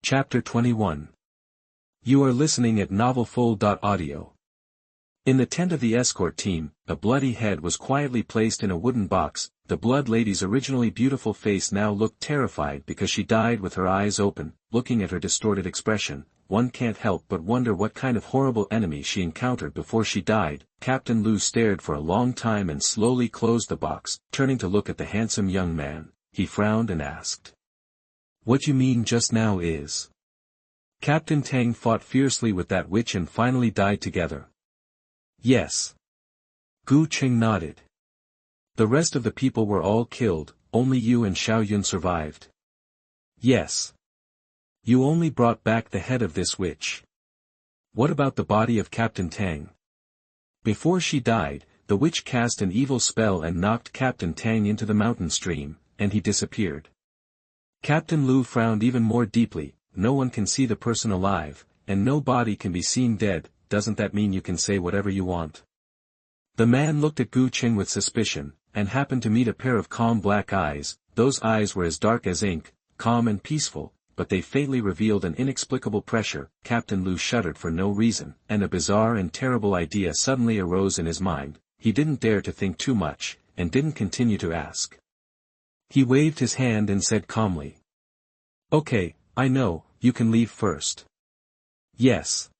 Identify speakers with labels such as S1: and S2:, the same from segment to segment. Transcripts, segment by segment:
S1: Chapter 21. You are listening at novelfull.audio. In the tent of the escort team, a bloody head was quietly placed in a wooden box. The Blood Lady's originally beautiful face now looked terrified because she died with her eyes open. Looking at her distorted expression, one can't help but wonder what kind of horrible enemy she encountered before she died. Captain Lu stared for a long time and slowly closed the box. Turning to look at the handsome young man, he frowned and asked, "What you mean just now is?" Captain Tang fought fiercely with that witch and finally died together. Yes. Gu Cheng nodded. The rest of the people were all killed, only you and Xiao Yun survived. Yes. You only brought back the head of this witch. What about the body of Captain Tang? Before she died, the witch cast an evil spell and knocked Captain Tang into the mountain stream, and he disappeared. Captain Lu frowned even more deeply. No one can see the person alive, and no body can be seen dead. Doesn't that mean you can say whatever you want? The man looked at Gu Cheng with suspicion, and happened to meet a pair of calm black eyes. Those eyes were as dark as ink, calm and peaceful, but they faintly revealed an inexplicable pressure. Captain Lu shuddered for no reason, and a bizarre and terrible idea suddenly arose in his mind. He didn't dare to think too much, and didn't continue to ask. He waved his hand and said calmly, "Okay, I know, you can leave first." "Yes."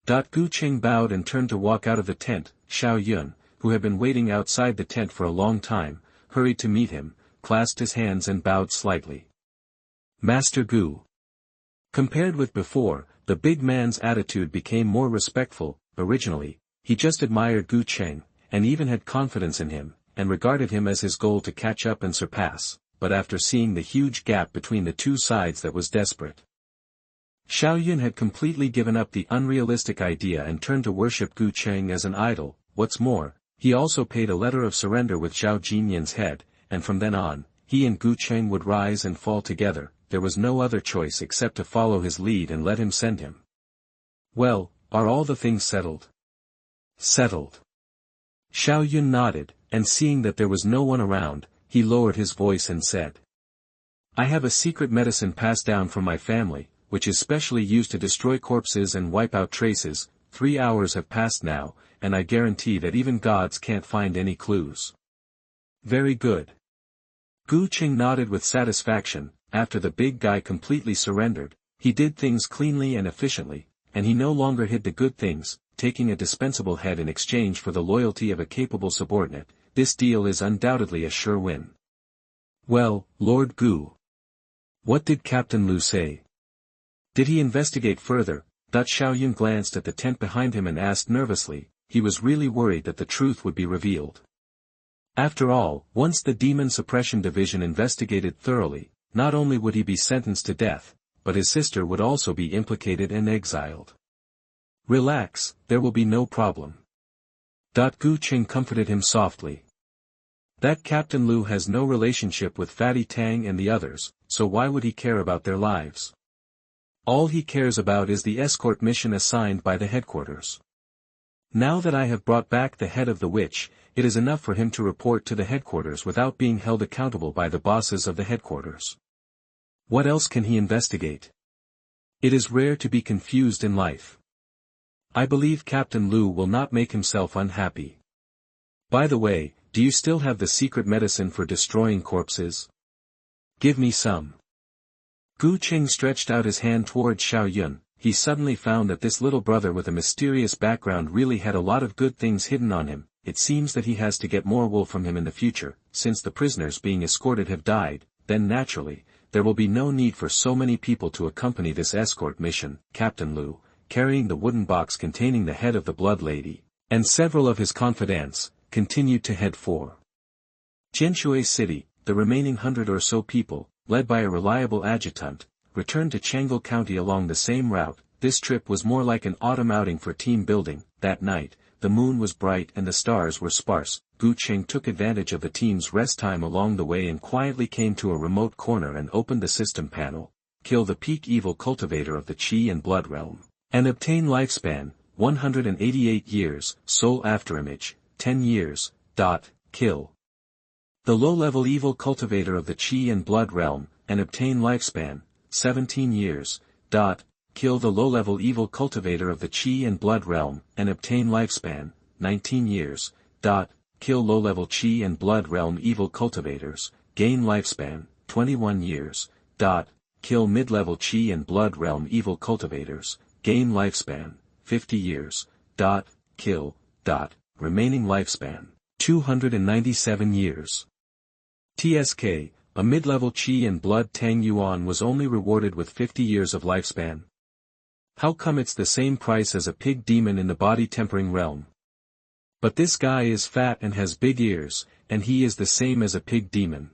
S1: Gu Cheng bowed and turned to walk out of the tent. Xiao Yun, who had been waiting outside the tent for a long time, hurried to meet him, clasped his hands and bowed slightly. "Master Gu." Compared with before, the big man's attitude became more respectful. Originally, he just admired Gu Cheng, and even had confidence in him, and regarded him as his goal to catch up and surpass, but after seeing the huge gap between the two sides that was desperate. Xiao Yun had completely given up the unrealistic idea and turned to worship Gu Cheng as an idol. What's more, he also paid a letter of surrender with Zhao Jinyan's head, and from then on, he and Gu Cheng would rise and fall together. There was no other choice except to follow his lead and let him send him. "Well, are all the things settled?" "Settled." Xiao Yun nodded, and seeing that there was no one around, he lowered his voice and said, "I have a secret medicine passed down from my family, which is specially used to destroy corpses and wipe out traces. 3 hours have passed now, and I guarantee that even gods can't find any clues." "Very good." Gu Cheng nodded with satisfaction. After the big guy completely surrendered, he did things cleanly and efficiently, and he no longer hid the good things, taking a dispensable head in exchange for the loyalty of a capable subordinate. This deal is undoubtedly a sure win. "Well, Lord Gu. What did Captain Lu say? Did he investigate further?" Xiao Yun glanced at the tent behind him and asked nervously. He was really worried that the truth would be revealed. After all, once the Demon Suppression Division investigated thoroughly, not only would he be sentenced to death, but his sister would also be implicated and exiled. "Relax, there will be no problem." Gu Cheng comforted him softly. "That Captain Lu has no relationship with Fatty Tang and the others, so why would he care about their lives? All he cares about is the escort mission assigned by the headquarters. Now that I have brought back the head of the witch, it is enough for him to report to the headquarters without being held accountable by the bosses of the headquarters. What else can he investigate? It is rare to be confused in life. I believe Captain Lu will not make himself unhappy. By the way, do you still have the secret medicine for destroying corpses? Give me some." Gu Cheng stretched out his hand toward Xiao Yun. He suddenly found that this little brother with a mysterious background really had a lot of good things hidden on him. It seems that he has to get more wool from him in the future. Since the prisoners being escorted have died, then naturally, there will be no need for so many people to accompany this escort mission. Captain Lu, carrying the wooden box containing the head of the Blood Lady, and several of his confidants, continued to head for Jianshui City. The remaining 100 or so people, led by a reliable adjutant, returned to Chang'an County along the same route. This trip was more like an autumn outing for team building. That night, the moon was bright and the stars were sparse. Gu Cheng took advantage of the team's rest time along the way and quietly came to a remote corner and opened the system panel. Kill the peak evil cultivator of the Qi and Blood realm, and obtain lifespan, 188 years, soul afterimage, 10 years. Kill the low-level evil cultivator of the Qi and Blood realm, and obtain lifespan, 17 years. Kill the low-level evil cultivator of the Qi and Blood realm, and obtain lifespan, 19 years. Kill low-level Qi and Blood realm evil cultivators, gain lifespan, 21 years. Kill mid-level Qi and Blood realm evil cultivators, gain lifespan, 50 years. Kill. Remaining lifespan, 297 years. TSK, a mid-level Qi and Blood Tang Yuan was only rewarded with 50 years of lifespan. How come it's the same price as a pig demon in the body-tempering realm? But this guy is fat and has big ears, and he is the same as a pig demon.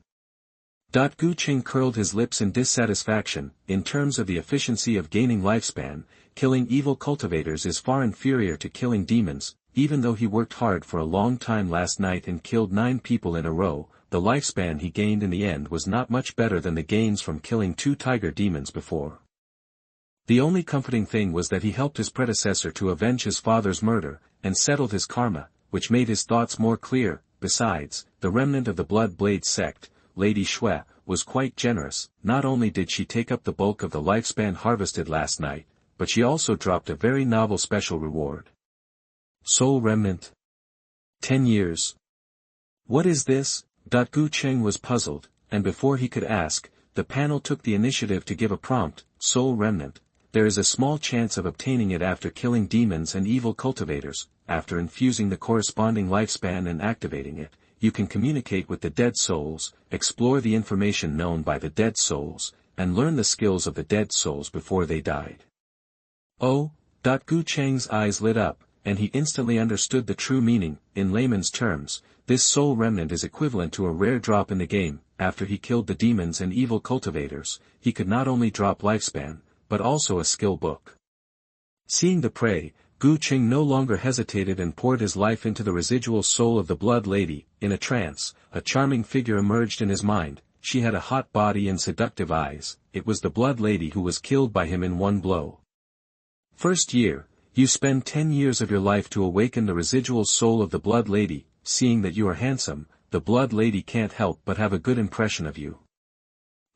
S1: Gu Cheng curled his lips in dissatisfaction. In terms of the efficiency of gaining lifespan, killing evil cultivators is far inferior to killing demons. Even though he worked hard for a long time last night and killed 9 people in a row, the lifespan he gained in the end was not much better than the gains from killing 2 tiger demons before. The only comforting thing was that he helped his predecessor to avenge his father's murder, and settled his karma, which made his thoughts more clear. Besides, the remnant of the Blood Blade sect, Lady Xue, was quite generous. Not only did she take up the bulk of the lifespan harvested last night, but she also dropped a very novel special reward. Soul Remnant. 10 years. What is this? Gu Cheng was puzzled, and before he could ask, the panel took the initiative to give a prompt. Soul Remnant. There is a small chance of obtaining it after killing demons and evil cultivators. After infusing the corresponding lifespan and activating it, you can communicate with the dead souls, explore the information known by the dead souls, and learn the skills of the dead souls before they died. Oh, Gu Cheng's eyes lit up, and he instantly understood the true meaning. In layman's terms, this soul remnant is equivalent to a rare drop in the game. After he killed the demons and evil cultivators, he could not only drop lifespan, but also a skill book. Seeing the prey, Gu Cheng no longer hesitated and poured his life into the residual soul of the Blood Lady. In a trance, a charming figure emerged in his mind. She had a hot body and seductive eyes. It was the Blood Lady who was killed by him in one blow. First year, you spend 10 years of your life to awaken the residual soul of the Blood Lady. Seeing that you are handsome, the Blood Lady can't help but have a good impression of you.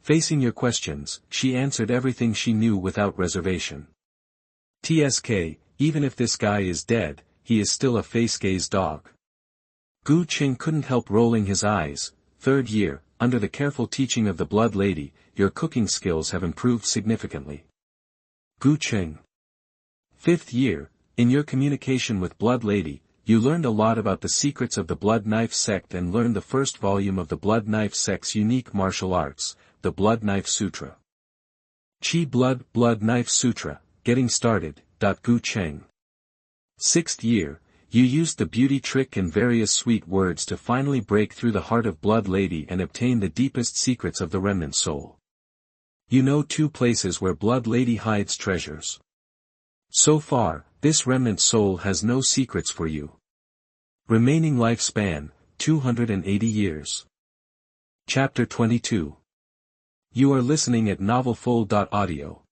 S1: Facing your questions, she answered everything she knew without reservation. TSK, even if this guy is dead, he is still a face-gaze dog. Gu Cheng couldn't help rolling his eyes. 3rd year, under the careful teaching of the Blood Lady, your cooking skills have improved significantly. Gu Cheng. 5th year, in your communication with Blood Lady, you learned a lot about the secrets of the Blood Knife sect and learned the first volume of the Blood Knife sect's unique martial arts, the Blood Knife Sutra. Qi Blood Knife Sutra, getting started. Gu Cheng. 6th year, you used the beauty trick and various sweet words to finally break through the heart of Blood Lady and obtain the deepest secrets of the remnant soul. You know 2 places where Blood Lady hides treasures. So far, this remnant soul has no secrets for you. Remaining lifespan, 280 years. Chapter 22. You are listening at novelfull.audio.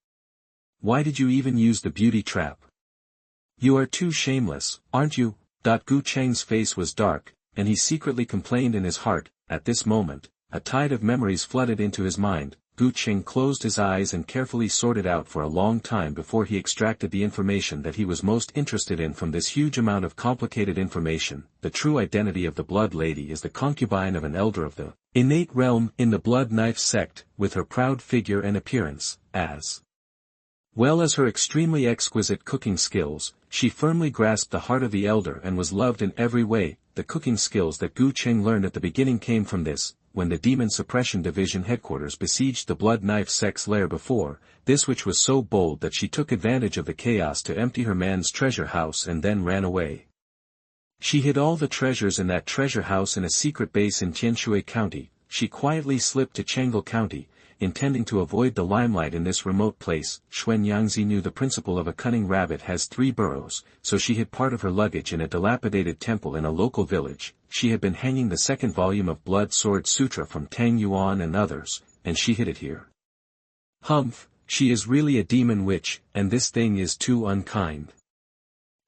S1: Why did you even use the beauty trap? You are too shameless, aren't you? Gu Cheng's face was dark, and he secretly complained in his heart. At this moment, a tide of memories flooded into his mind. Gu Cheng closed his eyes and carefully sorted out for a long time before he extracted the information that he was most interested in from this huge amount of complicated information. The true identity of the Blood Lady is the concubine of an elder of the innate realm in the Blood Knife sect, with her proud figure and appearance, as well as her extremely exquisite cooking skills. She firmly grasped the heart of the elder and was loved in every way. The cooking skills that Gu Cheng learned at the beginning came from this. When the Demon Suppression Division headquarters besieged the Blood Knife sect's lair before, this witch was so bold that she took advantage of the chaos to empty her man's treasure house and then ran away. She hid all the treasures in that treasure house in a secret base in Tianshui County. She quietly slipped to Chengdu County, intending to avoid the limelight in this remote place. Xuan Yangzi knew the principle of a cunning rabbit has 3 burrows, so she hid part of her luggage in a dilapidated temple in a local village. She had been hanging the 2nd volume of Blood Sword Sutra from Tang Yuan and others, and she hid it here. Humph, she is really a demon witch, and this thing is too unkind.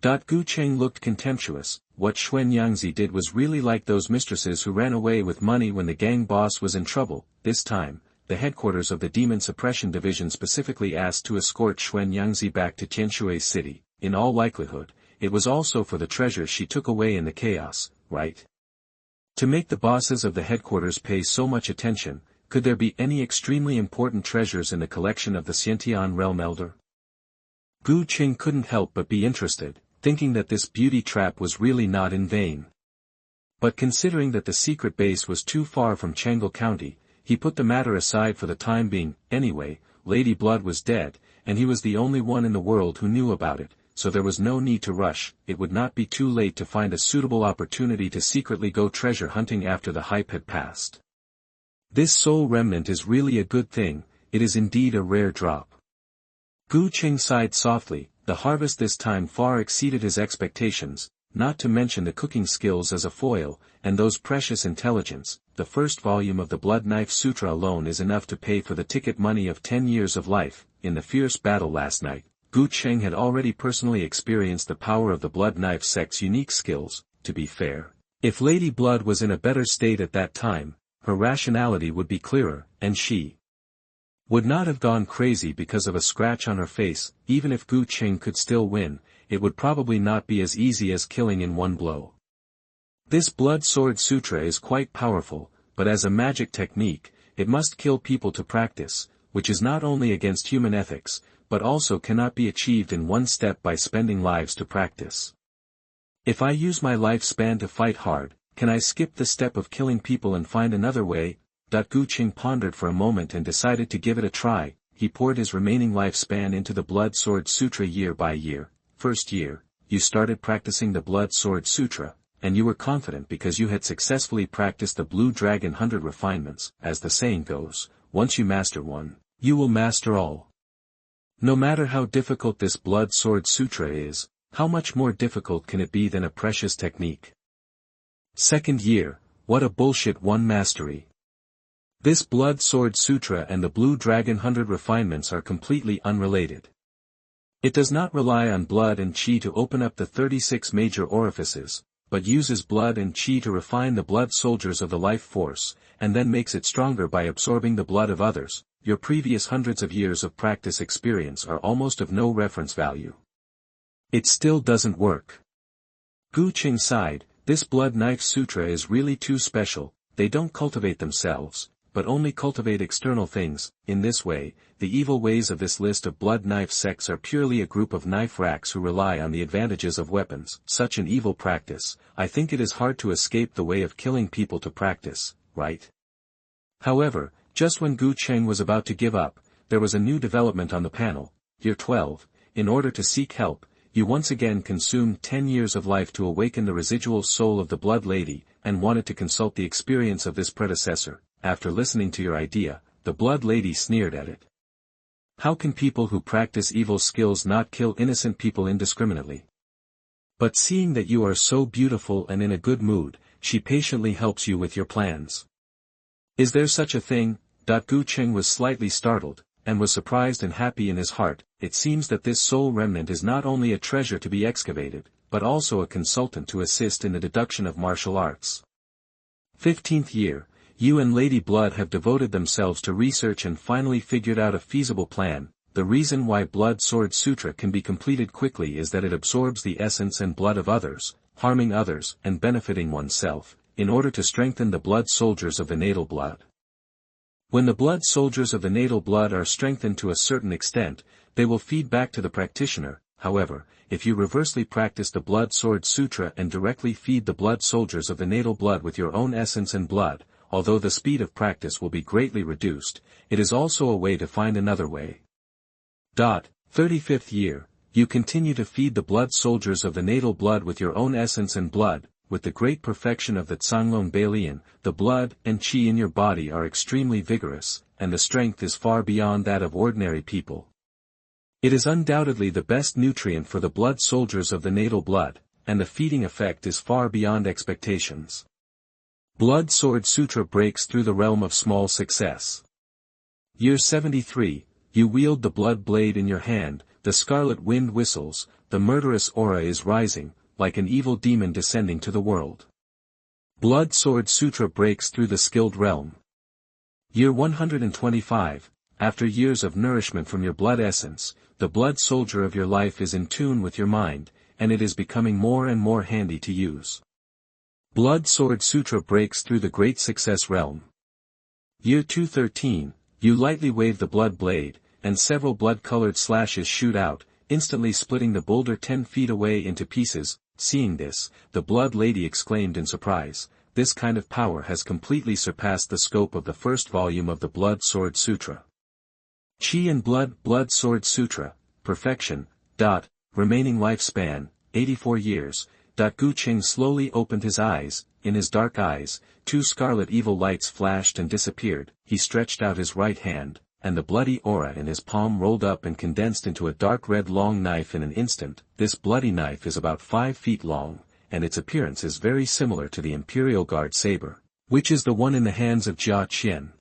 S1: Gu Cheng looked contemptuous. What Xuan Yangzi did was really like those mistresses who ran away with money when the gang boss was in trouble. This time, the headquarters of the Demon Suppression Division specifically asked to escort Xuan Yangzi back to Tianshui City. In all likelihood, it was also for the treasure she took away in the chaos, right? To make the bosses of the headquarters pay so much attention, could there be any extremely important treasures in the collection of the Xiantian Realm Elder? Gu Cheng couldn't help but be interested, thinking that this beauty trap was really not in vain. But considering that the secret base was too far from Changle County, he put the matter aside for the time being. Anyway, Lady Blood was dead, and he was the only one in the world who knew about it, so there was no need to rush. It would not be too late to find a suitable opportunity to secretly go treasure hunting after the hype had passed. This soul remnant is really a good thing, it is indeed a rare drop. Gu Cheng sighed softly. The harvest this time far exceeded his expectations, not to mention the cooking skills as a foil, and those precious intelligence. The first volume of the Blood Knife Sutra alone is enough to pay for the ticket money of 10 years of life. In the fierce battle last night, Gu Cheng had already personally experienced the power of the Blood Knife sect's unique skills. To be fair, if Lady Blood was in a better state at that time, her rationality would be clearer, and she would not have gone crazy because of a scratch on her face. Even if Gu Cheng could still win, it would probably not be as easy as killing in one blow. This Blood Sword Sutra is quite powerful, but as a magic technique, it must kill people to practice, which is not only against human ethics, but also cannot be achieved in one step by spending lives to practice. If I use my lifespan to fight hard, can I skip the step of killing people and find another way? Gu Cheng pondered for a moment and decided to give it a try. He poured his remaining lifespan into the Blood Sword Sutra year by year. First year, you started practicing the Blood Sword Sutra, and you were confident because you had successfully practiced the Blue Dragon 100 refinements. As the saying goes, once you master one, you will master all. No matter how difficult this Blood Sword Sutra is, how much more difficult can it be than a precious technique? Second year, what a bullshit one mastery. This Blood Sword Sutra and the Blue Dragon 100 refinements are completely unrelated. It does not rely on blood and chi to open up the 36 major orifices, but uses blood and chi to refine the blood soldiers of the life force, and then makes it stronger by absorbing the blood of others. Your previous hundreds of years of practice experience are almost of no reference value. It still doesn't work. Gu Cheng sighed. This Blood Knife Sutra is really too special. They don't cultivate themselves, but only cultivate external things. In this way, the evil ways of this list of blood knife sects are purely a group of knife racks who rely on the advantages of weapons. Such an evil practice. I think it is hard to escape the way of killing people to practice, right? However, just when Gu Cheng was about to give up, there was a new development on the panel. Year 12, in order to seek help, you once again consumed 10 years of life to awaken the residual soul of the Blood Lady, and wanted to consult the experience of this predecessor. After listening to your idea, the Blood Lady sneered at it. How can people who practice evil skills not kill innocent people indiscriminately? But seeing that you are so beautiful and in a good mood, she patiently helps you with your plans. Is there such a thing? Gu Cheng was slightly startled, and was surprised and happy in his heart. It seems that this soul remnant is not only a treasure to be excavated, but also a consultant to assist in the deduction of martial arts. 15th year. You and Lady Blood have devoted themselves to research and finally figured out a feasible plan. The reason why Blood Sword Sutra can be completed quickly is that it absorbs the essence and blood of others, harming others and benefiting oneself, in order to strengthen the blood soldiers of the natal blood. When the blood soldiers of the natal blood are strengthened to a certain extent, they will feed back to the practitioner. However, if you reversely practice the Blood Sword Sutra and directly feed the blood soldiers of the natal blood with your own essence and blood, although the speed of practice will be greatly reduced, it is also a way to find another way. 35th year, you continue to feed the blood soldiers of the natal blood with your own essence and blood. With the great perfection of the Tsanglong Bailian, the blood and chi in your body are extremely vigorous, and the strength is far beyond that of ordinary people. It is undoubtedly the best nutrient for the blood soldiers of the natal blood, and the feeding effect is far beyond expectations. Blood Sword Sutra breaks through the realm of small success. Year 73, you wield the blood blade in your hand, the scarlet wind whistles, the murderous aura is rising, like an evil demon descending to the world. Blood Sword Sutra breaks through the skilled realm. Year 125, after years of nourishment from your blood essence, the blood soldier of your life is in tune with your mind, and it is becoming more and more handy to use. Blood Sword Sutra breaks through the Great Success realm. Year 213, you lightly wave the blood blade, and several blood-colored slashes shoot out, instantly splitting the boulder 10 feet away into pieces. Seeing this, the Blood Lady exclaimed in surprise, this kind of power has completely surpassed the scope of the first volume of the Blood Sword Sutra. Chi and Blood Sword Sutra, perfection, remaining lifespan, 84 years. Gu Cheng slowly opened his eyes. In his dark eyes, 2 scarlet evil lights flashed and disappeared. He stretched out his right hand, and the bloody aura in his palm rolled up and condensed into a dark red long knife in an instant. This bloody knife is about 5 feet long, and its appearance is very similar to the Imperial Guard saber, which is the one in the hands of Gu Cheng.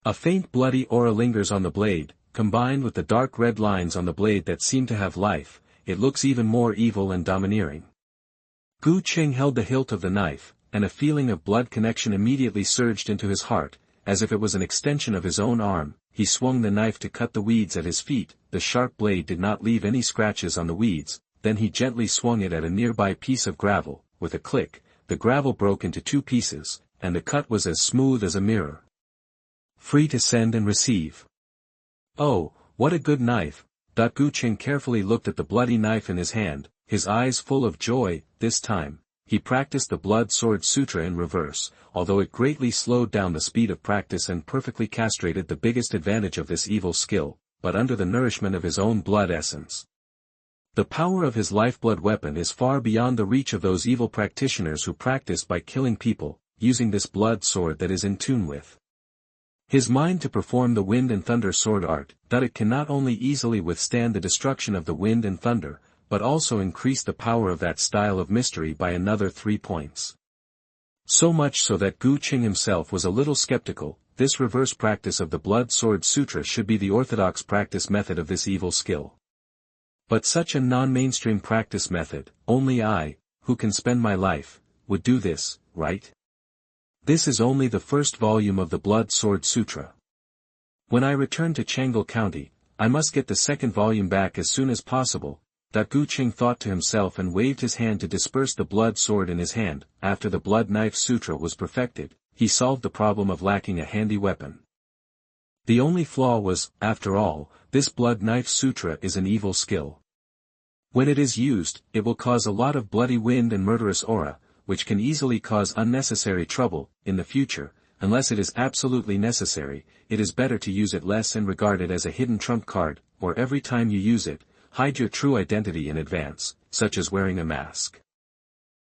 S1: A faint bloody aura lingers on the blade, combined with the dark red lines on the blade that seem to have life. It looks even more evil and domineering. Gu Cheng held the hilt of the knife, and a feeling of blood connection immediately surged into his heart, as if it was an extension of his own arm. He swung the knife to cut the weeds at his feet. The sharp blade did not leave any scratches on the weeds. Then he gently swung it at a nearby piece of gravel. With a click, the gravel broke into 2 pieces, and the cut was as smooth as a mirror. Free to send and receive. Oh, what a good knife! Gu Cheng carefully looked at the bloody knife in his hand, his eyes full of joy. This time, he practiced the Blood Sword Sutra in reverse, although it greatly slowed down the speed of practice and perfectly castrated the biggest advantage of this evil skill, but under the nourishment of his own blood essence. The power of his lifeblood weapon is far beyond the reach of those evil practitioners who practice by killing people, using this blood sword that is in tune with his mind to perform the wind and thunder sword art. That it can not only easily withstand the destruction of the wind and thunder, but also increase the power of that style of mystery by another 3 points. So much so that Gu Cheng himself was a little skeptical. This reverse practice of the Blood Sword Sutra should be the orthodox practice method of this evil skill. But such a non-mainstream practice method, only I, who can spend my life, would do this, right? This is only the first volume of the Blood Sword Sutra. When I return to Changle County, I must get the second volume back as soon as possible. Gu Cheng thought to himself and waved his hand to disperse the blood sword in his hand. After the Blood Knife Sutra was perfected, he solved the problem of lacking a handy weapon. The only flaw was, after all, this Blood Knife Sutra is an evil skill. When it is used, it will cause a lot of bloody wind and murderous aura, which can easily cause unnecessary trouble. In the future, unless it is absolutely necessary, it is better to use it less and regard it as a hidden trump card, or every time you use it, hide your true identity in advance, such as wearing a mask.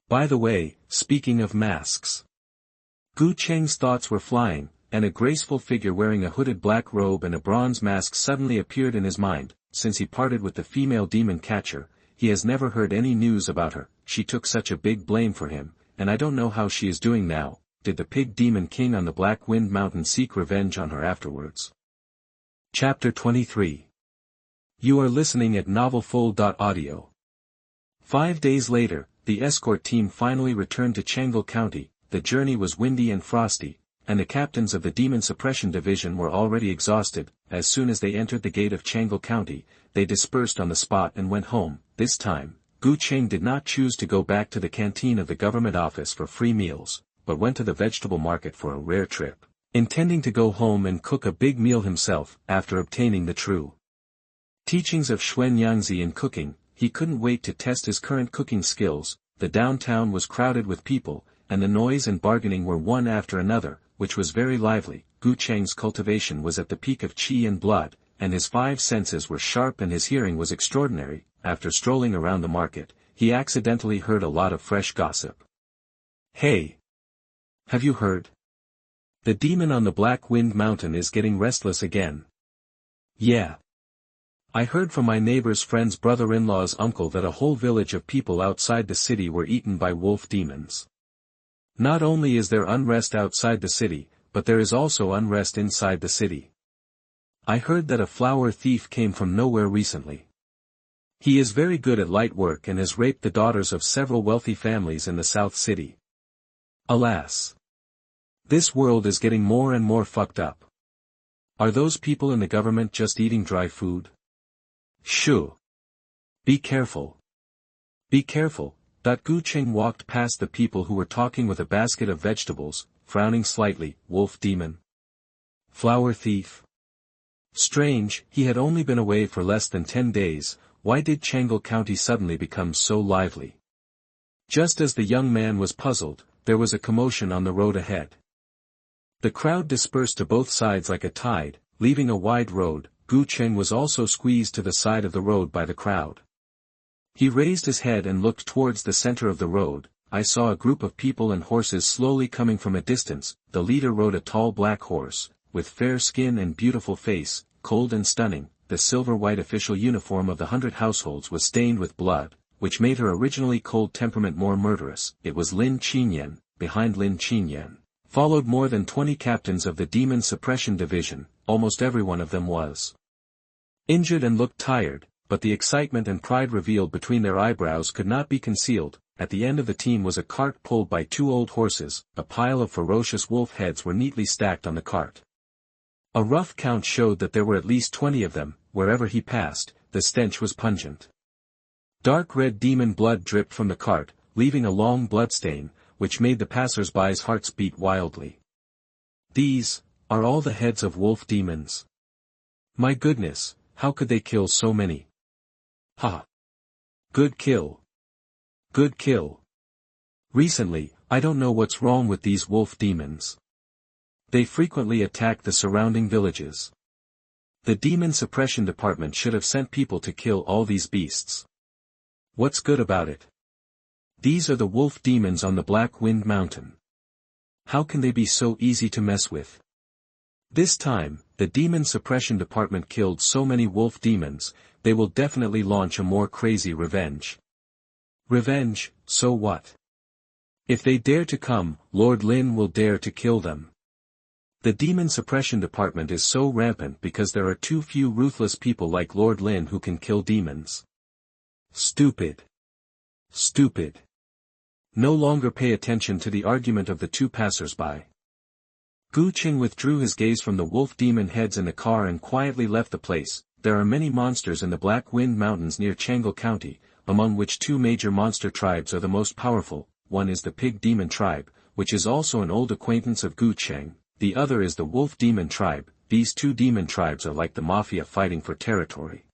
S1: By the way, speaking of masks, Gu Cheng's thoughts were flying, and a graceful figure wearing a hooded black robe and a bronze mask suddenly appeared in his mind. Since he parted with the female demon catcher, he has never heard any news about her. She took such a big blame for him, and I don't know how she is doing now. Did the Pig Demon King on the Black Wind Mountain seek revenge on her afterwards? Chapter 23. You are listening at novelfull.audio. 5 days later, the escort team finally returned to Changle County. The journey was windy and frosty, and the captains of the Demon Suppression Division were already exhausted. As soon as they entered the gate of Changle County, they dispersed on the spot and went home. This time, Gu Cheng did not choose to go back to the canteen of the government office for free meals, but went to the vegetable market for a rare trip, intending to go home and cook a big meal himself. After obtaining the true teachings of Xuan Yangzi in cooking, he couldn't wait to test his current cooking skills. The downtown was crowded with people, and the noise and bargaining were one after another, which was very lively. Gu Cheng's cultivation was at the peak of chi and blood, and his 5 senses were sharp and his hearing was extraordinary. After strolling around the market, he accidentally heard a lot of fresh gossip. Hey! Have you heard? The demon on the Black Wind Mountain is getting restless again. Yeah. I heard from my neighbor's friend's brother-in-law's uncle that a whole village of people outside the city were eaten by wolf demons. Not only is there unrest outside the city, but there is also unrest inside the city. I heard that a flower thief came from nowhere recently. He is very good at light work and has raped the daughters of several wealthy families in the South City. Alas! This world is getting more and more fucked up. Are those people in the government just eating dry food? Shoo. Be careful. Be careful. Gu Cheng walked past the people who were talking with a basket of vegetables, frowning slightly. Wolf demon. Flower thief. Strange, he had only been away for less than 10 days, why did Changle County suddenly become so lively? Just as the young man was puzzled, there was a commotion on the road ahead. The crowd dispersed to both sides like a tide, leaving a wide road. Gu Cheng was also squeezed to the side of the road by the crowd. He raised his head and looked towards the center of the road. I saw a group of people and horses slowly coming from a distance. The leader rode a tall black horse, with fair skin and beautiful face, cold and stunning. The silver-white official uniform of the 100 households was stained with blood, which made her originally cold temperament more murderous. It was Lin Qinyan. Behind Lin Qinyan followed more than 20 captains of the Demon Suppression Division. Almost every one of them was injured and looked tired, but the excitement and pride revealed between their eyebrows could not be concealed. At the end of the team was a cart pulled by 2 old horses. A pile of ferocious wolf heads were neatly stacked on the cart. A rough count showed that there were at least 20 of them. Wherever he passed, the stench was pungent. Dark red demon blood dripped from the cart, leaving a long bloodstain, which made the passers-by's hearts beat wildly. These are all the heads of wolf demons. My goodness, how could they kill so many? Ha! Good kill. Good kill. Recently, I don't know what's wrong with these wolf demons. They frequently attack the surrounding villages. The Demon Suppression Department should have sent people to kill all these beasts. What's good about it? These are the wolf demons on the Black Wind Mountain. How can they be so easy to mess with? This time, the Demon Suppression Department killed so many wolf demons, they will definitely launch a more crazy revenge. Revenge, so what? If they dare to come, Lord Lin will dare to kill them. The Demon Suppression Department is so rampant because there are too few ruthless people like Lord Lin who can kill demons. Stupid. Stupid. No longer pay attention to the argument of the 2 passers-by. Gu Cheng withdrew his gaze from the wolf demon heads in the car and quietly left the place. There are many monsters in the Black Wind Mountains near Changle County, among which 2 major monster tribes are the most powerful. One is the Pig Demon Tribe, which is also an old acquaintance of Gu Cheng. The other is the Wolf Demon Tribe. These 2 demon tribes are like the mafia fighting for territory.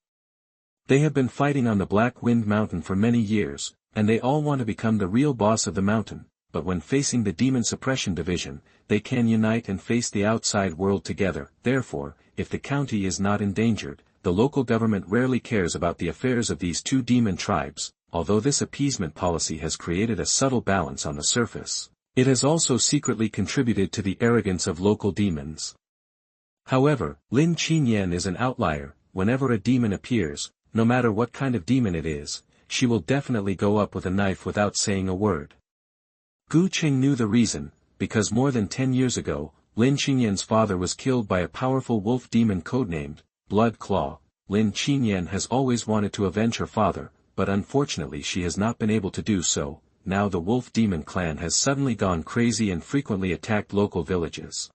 S1: They have been fighting on the Black Wind Mountain for many years, and they all want to become the real boss of the mountain, but when facing the Demon Suppression Division, they can unite and face the outside world together. Therefore, if the county is not endangered, the local government rarely cares about the affairs of these 2 demon tribes. Although this appeasement policy has created a subtle balance on the surface, it has also secretly contributed to the arrogance of local demons. However, Lin Qinyan is an outlier. Whenever a demon appears, no matter what kind of demon it is, she will definitely go up with a knife without saying a word. Gu Cheng knew the reason, because more than 10 years ago, Lin Qinyan's father was killed by a powerful wolf demon codenamed Blood Claw. Lin Qinyan has always wanted to avenge her father, but unfortunately she has not been able to do so. Now the wolf demon clan has suddenly gone crazy and frequently attacked local villages.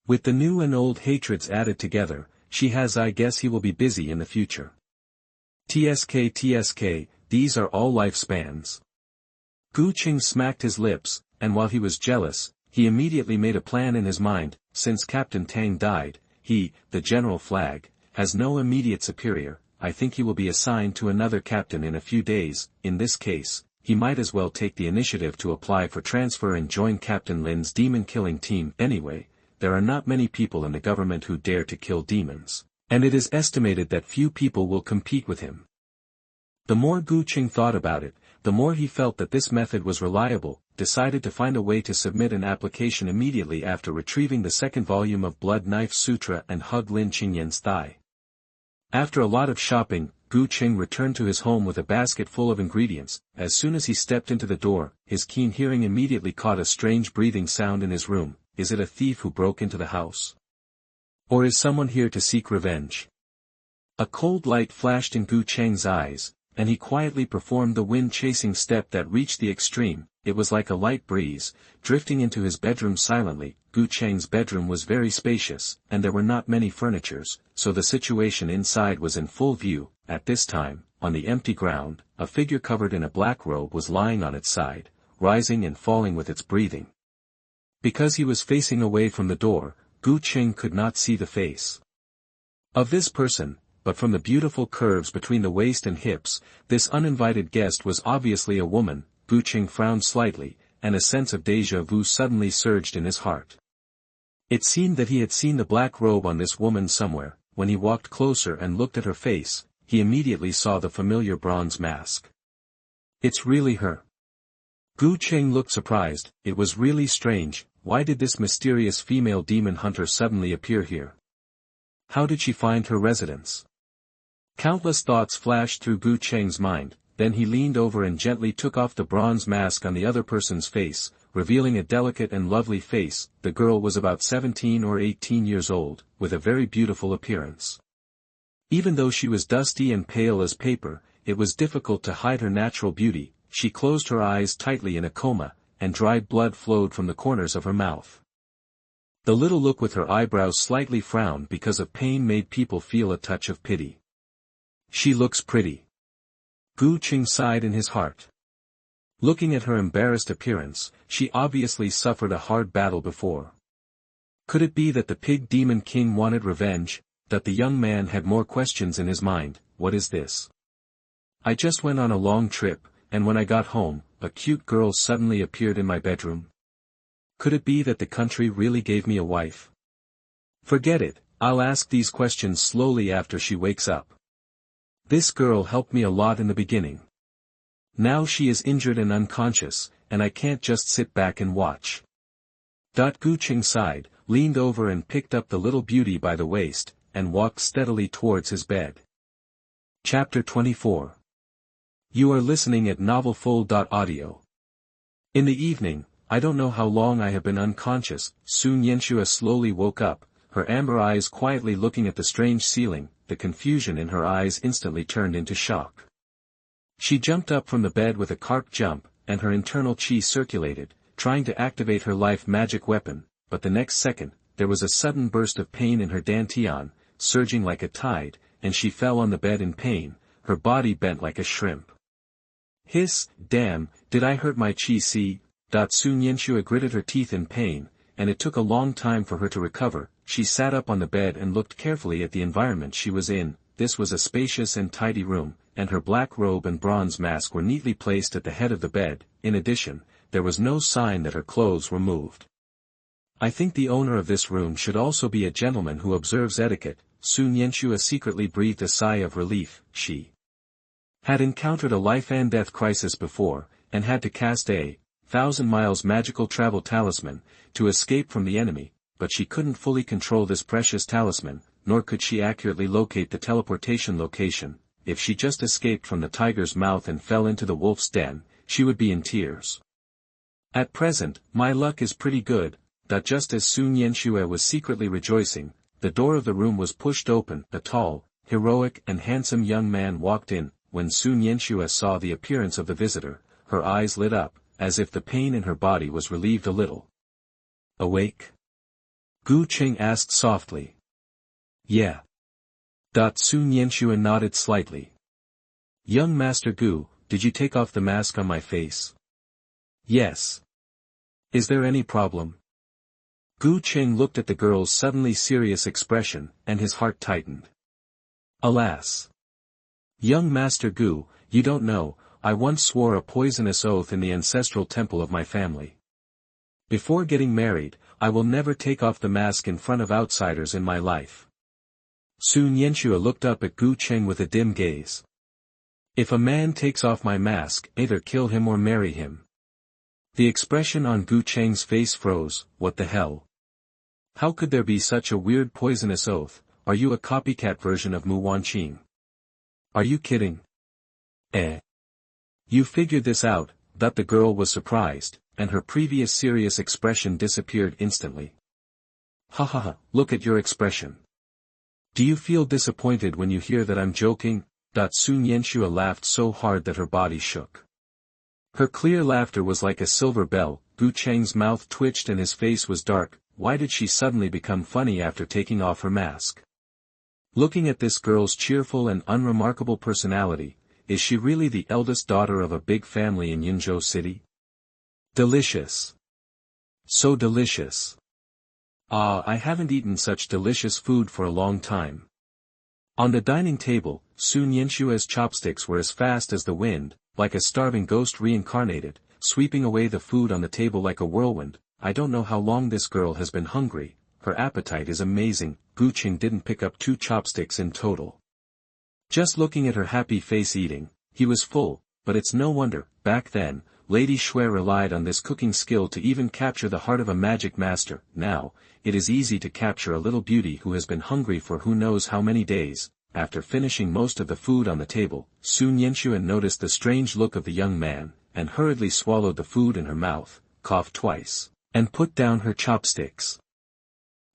S1: With the new and old hatreds added together, I guess he will be busy in the future. TSK, these are all lifespans. Gu Cheng smacked his lips, and while he was jealous, he immediately made a plan in his mind. Since Captain Tang died, he, the General Flag, has no immediate superior. I think he will be assigned to another captain in a few days. In this case, he might as well take the initiative to apply for transfer and join Captain Lin's demon-killing team. Anyway, there are not many people in the government who dare to kill demons, and it is estimated that few people will compete with him. The more Gu Cheng thought about it, the more he felt that this method was reliable, decided to find a way to submit an application immediately after retrieving the 2nd volume of Blood Knife Sutra and hugged Lin Qinyan's thigh. After a lot of shopping, Gu Cheng returned to his home with a basket full of ingredients. As soon as he stepped into the door, his keen hearing immediately caught a strange breathing sound in his room. Is it a thief who broke into the house? Or is someone here to seek revenge? A cold light flashed in Gu Cheng's eyes. and he quietly performed the wind-chasing step that reached the extreme. It was like a light breeze, drifting into his bedroom silently. Gu Cheng's bedroom was very spacious, and there were not many furnitures, so the situation inside was in full view. At this time, on the empty ground, a figure covered in a black robe was lying on its side, rising and falling with its breathing. Because he was facing away from the door, Gu Cheng could not see the face of this person, but from the beautiful curves between the waist and hips, this uninvited guest was obviously a woman. Gu Cheng frowned slightly, and a sense of déjà vu suddenly surged in his heart. It seemed that he had seen the black robe on this woman somewhere. When he walked closer and looked at her face, he immediately saw the familiar bronze mask. It's really her. Gu Cheng looked surprised. It was really strange. Why did this mysterious female demon hunter suddenly appear here? How did she find her residence? Countless thoughts flashed through Gu Cheng's mind. Then he leaned over and gently took off the bronze mask on the other person's face, revealing a delicate and lovely face. The girl was about 17 or 18 years old, with a very beautiful appearance. Even though she was dusty and pale as paper, it was difficult to hide her natural beauty. She closed her eyes tightly in a coma, and dried blood flowed from the corners of her mouth. The little look with her eyebrows slightly frowned because of pain made people feel a touch of pity. She looks pretty. Gu Cheng sighed in his heart. Looking at her embarrassed appearance, she obviously suffered a hard battle before. Could it be that the pig demon king wanted revenge, that the young man had more questions in his mind? What is this? I just went on a long trip, and when I got home, a cute girl suddenly appeared in my bedroom. Could it be that the country really gave me a wife? Forget it, I'll ask these questions slowly after she wakes up. This girl helped me a lot in the beginning. Now she is injured and unconscious, and I can't just sit back and watch. Gu Cheng sighed, leaned over and picked up the little beauty by the waist, and walked steadily towards his bed. Chapter 24. You are listening at novelfull.audio. In the evening, I don't know how long I have been unconscious. Sun Yanxue slowly woke up, her amber eyes quietly looking at the strange ceiling. The confusion in her eyes instantly turned into shock. She jumped up from the bed with a carp jump, and her internal chi circulated, trying to activate her life magic weapon, but the next second, there was a sudden burst of pain in her dantian, surging like a tide, and she fell on the bed in pain, her body bent like a shrimp. Hiss, damn, did I hurt my chi? See? Sun Yanxue gritted her teeth in pain, and it took a long time for her to recover. She sat up on the bed and looked carefully at the environment she was in. This was a spacious and tidy room, and her black robe and bronze mask were neatly placed at the head of the bed. In addition, there was no sign that her clothes were moved. I think the owner of this room should also be a gentleman who observes etiquette. Sun Yanxue secretly breathed a sigh of relief. She had encountered a life and death crisis before, and had to cast a 1,000 miles magical travel talisman to escape from the enemy, but she couldn't fully control this precious talisman, nor could she accurately locate the teleportation location. If she just escaped from the tiger's mouth and fell into the wolf's den, she would be in tears. At present, my luck is pretty good. Just as Sun Yanxue was secretly rejoicing, the door of the room was pushed open. A tall, heroic and handsome young man walked in. When Sun Yanxue saw the appearance of the visitor, her eyes lit up, as if the pain in her body was relieved a little. Awake? Gu Cheng asked softly. Yeah. Sun Yanxue nodded slightly. Young Master Gu, did you take off the mask on my face? Yes. Is there any problem? Gu Cheng looked at the girl's suddenly serious expression, and his heart tightened. Alas. Young Master Gu, you don't know, I once swore a poisonous oath in the ancestral temple of my family. Before getting married, I will never take off the mask in front of outsiders in my life. Sun Yanxue looked up at Gu Cheng with a dim gaze. If a man takes off my mask, either kill him or marry him. The expression on Gu Cheng's face froze. What the hell? How could there be such a weird poisonous oath? Are you a copycat version of Mu Wanqing? Are you kidding? You figured this out. That the girl was surprised, and her previous serious expression disappeared instantly. Ha ha ha, look at your expression. Do you feel disappointed when you hear that I'm joking? Sun Yanxue laughed so hard that her body shook. Her clear laughter was like a silver bell. Gu Cheng's mouth twitched and his face was dark. Why did she suddenly become funny after taking off her mask? Looking at this girl's cheerful and unremarkable personality, is she really the eldest daughter of a big family in Yunzhou City? Delicious. So delicious. Ah, I haven't eaten such delicious food for a long time. On the dining table, Sun Yanxue's chopsticks were as fast as the wind, like a starving ghost reincarnated, sweeping away the food on the table like a whirlwind. I don't know how long this girl has been hungry, her appetite is amazing. Gu Cheng didn't pick up 2 chopsticks in total. Just looking at her happy face eating, he was full, but it's no wonder. Back then, Lady Shui relied on this cooking skill to even capture the heart of a magic master. Now, it is easy to capture a little beauty who has been hungry for who knows how many days. After finishing most of the food on the table, Sun Yanxue noticed the strange look of the young man, and hurriedly swallowed the food in her mouth, coughed twice, and put down her chopsticks.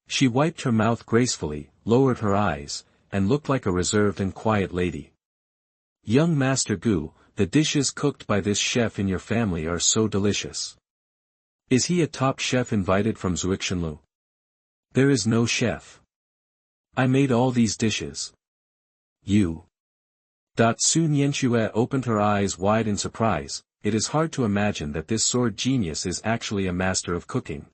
S1: She wiped her mouth gracefully, lowered her eyes, and looked like a reserved and quiet lady. Young Master Gu, the dishes cooked by this chef in your family are so delicious. Is he a top chef invited from Zuixinlu? There is no chef. I made all these dishes. You. Sun Yanxue opened her eyes wide in surprise. It is hard to imagine that this sword genius is actually a master of cooking.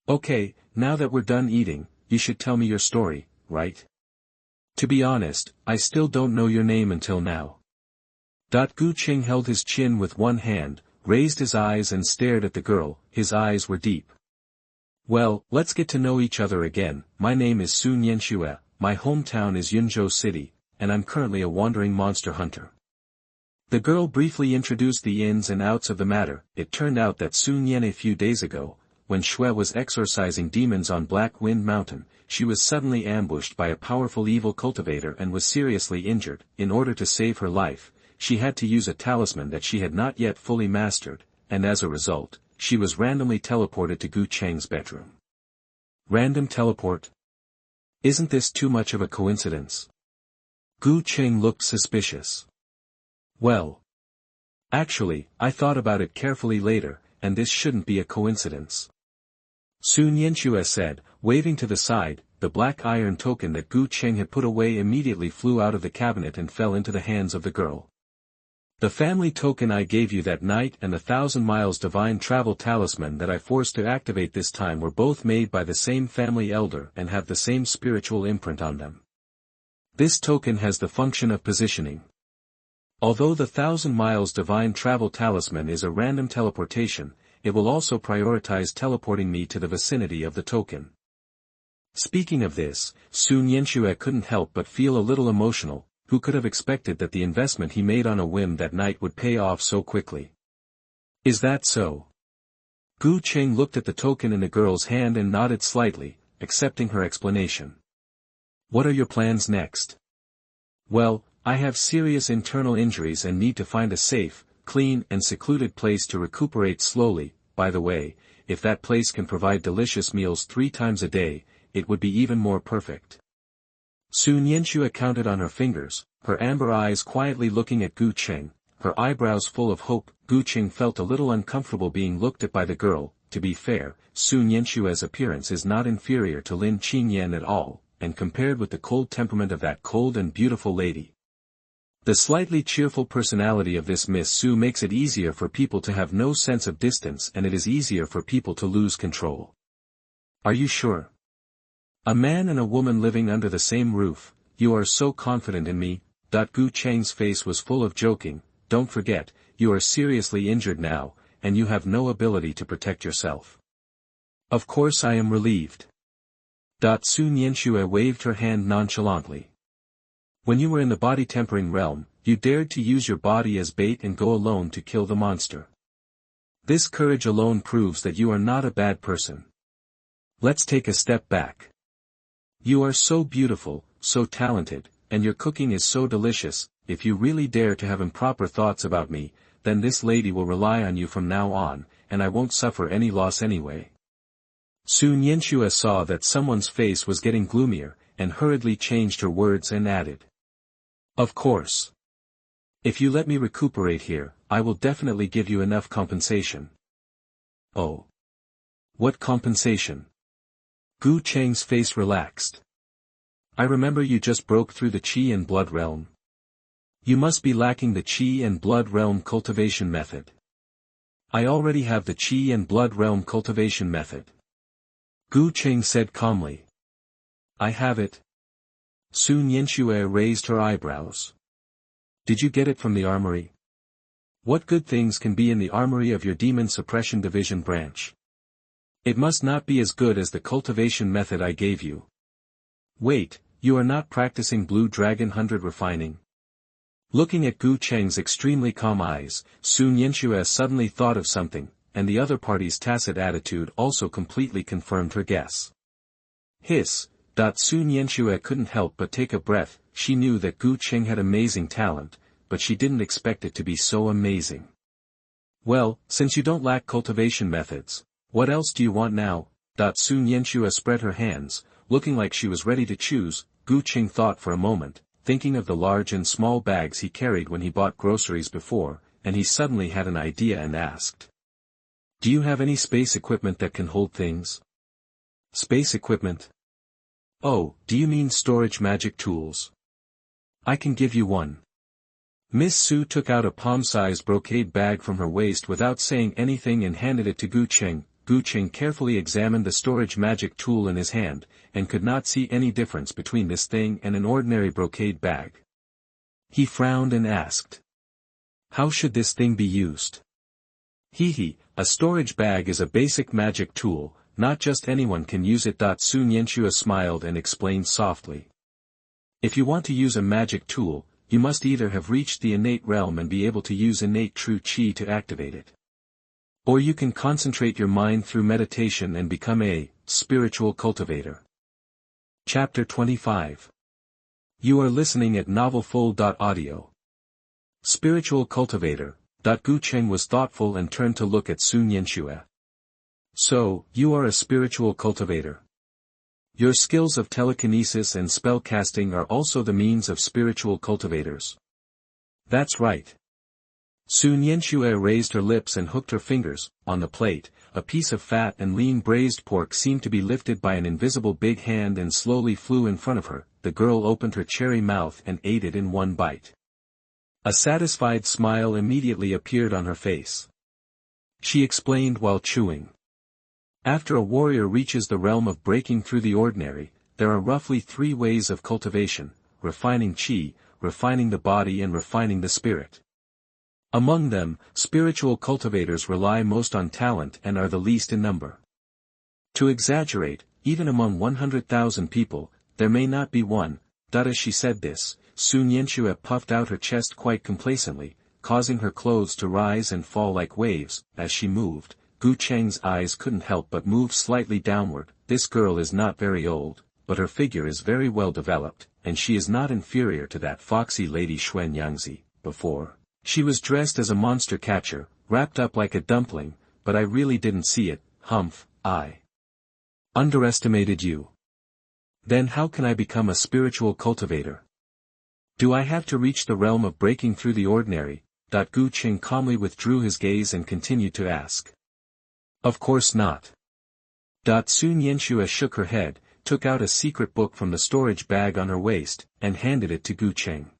S1: Okay, now that we're done eating, you should tell me your story, right? To be honest, I still don't know your name until now. Gu Cheng held his chin with one hand, raised his eyes and stared at the girl. His eyes were deep. Well, let's get to know each other again. My name is Sun Yanxue, my hometown is Yunzhou City, and I'm currently a wandering monster hunter. The girl briefly introduced the ins and outs of the matter. It turned out that Sun Yan a few days ago, when Shui was exorcising demons on Black Wind Mountain, she was suddenly ambushed by a powerful evil cultivator and was seriously injured. In order to save her life, she had to use a talisman that she had not yet fully mastered, and as a result, she was randomly teleported to Gu Cheng's bedroom. Random teleport? Isn't this too much of a coincidence? Gu Cheng looked suspicious. Well. Actually, I thought about it carefully later, and this shouldn't be a coincidence. Sun Yanxue said, waving to the side. The black iron token that Gu Cheng had put away immediately flew out of the cabinet and fell into the hands of the girl. The family token I gave you that night and the 1,000 miles divine travel talisman that I forced to activate this time were both made by the same family elder and have the same spiritual imprint on them. This token has the function of positioning. Although the 1,000 miles divine travel talisman is a random teleportation, it will also prioritize teleporting me to the vicinity of the token. Speaking of this, Sun Yanxue couldn't help but feel a little emotional. Who could have expected that the investment he made on a whim that night would pay off so quickly? Is that so? Gu Cheng looked at the token in the girl's hand and nodded slightly, accepting her explanation. What are your plans next? Well, I have serious internal injuries and need to find a safe, clean and secluded place to recuperate slowly. By the way, if that place can provide delicious meals 3 times a day, it would be even more perfect. Sun Yanxue counted on her fingers, her amber eyes quietly looking at Gu Cheng, her eyebrows full of hope. Gu Cheng felt a little uncomfortable being looked at by the girl. To be fair, Sun Yanxue's appearance is not inferior to Lin Qingyan at all, and compared with the cold temperament of that cold and beautiful lady. The slightly cheerful personality of this Miss Su makes it easier for people to have no sense of distance, and it is easier for people to lose control. Are you sure? A man and a woman living under the same roof, you are so confident in me. Gu Cheng's face was full of joking. Don't forget, you are seriously injured now, and you have no ability to protect yourself. Of course I am relieved. Sun Yanxue waved her hand nonchalantly. When you were in the body-tempering realm, you dared to use your body as bait and go alone to kill the monster. This courage alone proves that you are not a bad person. Let's take a step back. You are so beautiful, so talented, and your cooking is so delicious. If you really dare to have improper thoughts about me, then this lady will rely on you from now on, and I won't suffer any loss anyway. Sun Yanxue saw that someone's face was getting gloomier, and hurriedly changed her words and added. Of course. If you let me recuperate here, I will definitely give you enough compensation. Oh. What compensation? Gu Cheng's face relaxed. I remember you just broke through the Qi and Blood realm. You must be lacking the Qi and Blood realm cultivation method. I already have the Qi and Blood realm cultivation method. Gu Cheng said calmly. I have it. Sun Yanxue raised her eyebrows. Did you get it from the armory? What good things can be in the armory of your Demon Suppression Division branch? It must not be as good as the cultivation method I gave you. Wait, you are not practicing Blue Dragon 100 refining? Looking at Gu Cheng's extremely calm eyes, Sun Yanxue suddenly thought of something, and the other party's tacit attitude also completely confirmed her guess. Hiss. Sun Yanxue couldn't help but take a breath. She knew that Gu Cheng had amazing talent, but she didn't expect it to be so amazing. Well, since you don't lack cultivation methods, what else do you want now? Sun Yanxue spread her hands, looking like she was ready to choose. Gu Cheng thought for a moment, thinking of the large and small bags he carried when he bought groceries before, and he suddenly had an idea and asked. Do you have any space equipment that can hold things? Space equipment? Oh, do you mean storage magic tools? I can give you one. Miss Su took out a palm-sized brocade bag from her waist without saying anything and handed it to Gu Cheng. Gu Cheng carefully examined the storage magic tool in his hand, and could not see any difference between this thing and an ordinary brocade bag. He frowned and asked. How should this thing be used? A storage bag is a basic magic tool, not just anyone can use it. Sun Yanxue smiled and explained softly. If you want to use a magic tool, you must either have reached the innate realm and be able to use innate true Qi to activate it. Or you can concentrate your mind through meditation and become a spiritual cultivator. Chapter 25. You are listening at novelfull.audio. Spiritual cultivator. Gu Cheng was thoughtful and turned to look at Sun Yanxue. So, you are a spiritual cultivator. Your skills of telekinesis and spellcasting are also the means of spiritual cultivators. That's right. Sun Yanxue raised her lips and hooked her fingers. On the plate, a piece of fat and lean braised pork seemed to be lifted by an invisible big hand and slowly flew in front of her. The girl opened her cherry mouth and ate it in one bite. A satisfied smile immediately appeared on her face. She explained while chewing. After a warrior reaches the realm of breaking through the ordinary, there are roughly 3 ways of cultivation: refining Qi, refining the body and refining the spirit. Among them, spiritual cultivators rely most on talent and are the least in number. To exaggerate, even among 100,000 people, there may not be one. As she said this, Sun Yanxue puffed out her chest quite complacently, causing her clothes to rise and fall like waves. As she moved, Gu Cheng's eyes couldn't help but move slightly downward. This girl is not very old, but her figure is very well developed, and she is not inferior to that foxy lady Xuan Yangzi. Before, she was dressed as a monster catcher, wrapped up like a dumpling, but I really didn't see it. Humph, I underestimated you. Then how can I become a spiritual cultivator? Do I have to reach the realm of breaking through the ordinary? Gu Cheng calmly withdrew his gaze and continued to ask. Of course not. Sun Yanxue shook her head, took out a secret book from the storage bag on her waist, and handed it to Gu Cheng.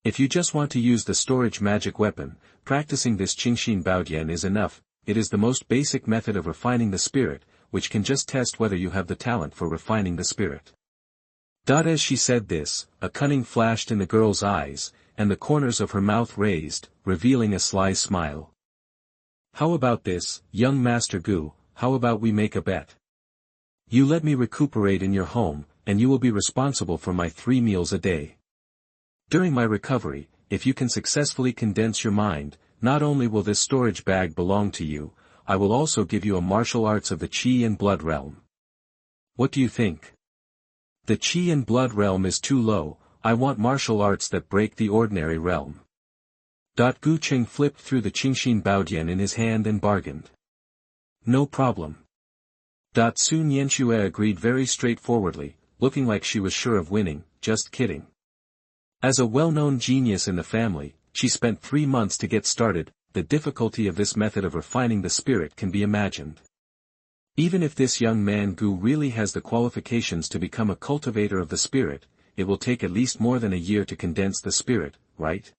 S1: If you just want to use the storage magic weapon, practicing this Qingxin Baodian is enough. It is the most basic method of refining the spirit, which can just test whether you have the talent for refining the spirit. As she said this, a cunning flashed in the girl's eyes, and the corners of her mouth raised, revealing a sly smile. How about this, young Master Gu? How about we make a bet? You let me recuperate in your home, and you will be responsible for my 3 meals a day. During my recovery, if you can successfully condense your mind, not only will this storage bag belong to you, I will also give you a martial arts of the Qi and Blood realm. What do you think? The Qi and Blood realm is too low. I want martial arts that break the ordinary realm. Gu Cheng flipped through the Qingxin Baodian in his hand and bargained. No problem. Sun Yanxue agreed very straightforwardly, looking like she was sure of winning. Just kidding. As a well-known genius in the family, she spent 3 months to get started. The difficulty of this method of refining the spirit can be imagined. Even if this young man Gu really has the qualifications to become a cultivator of the spirit, it will take at least more than a year to condense the spirit, right?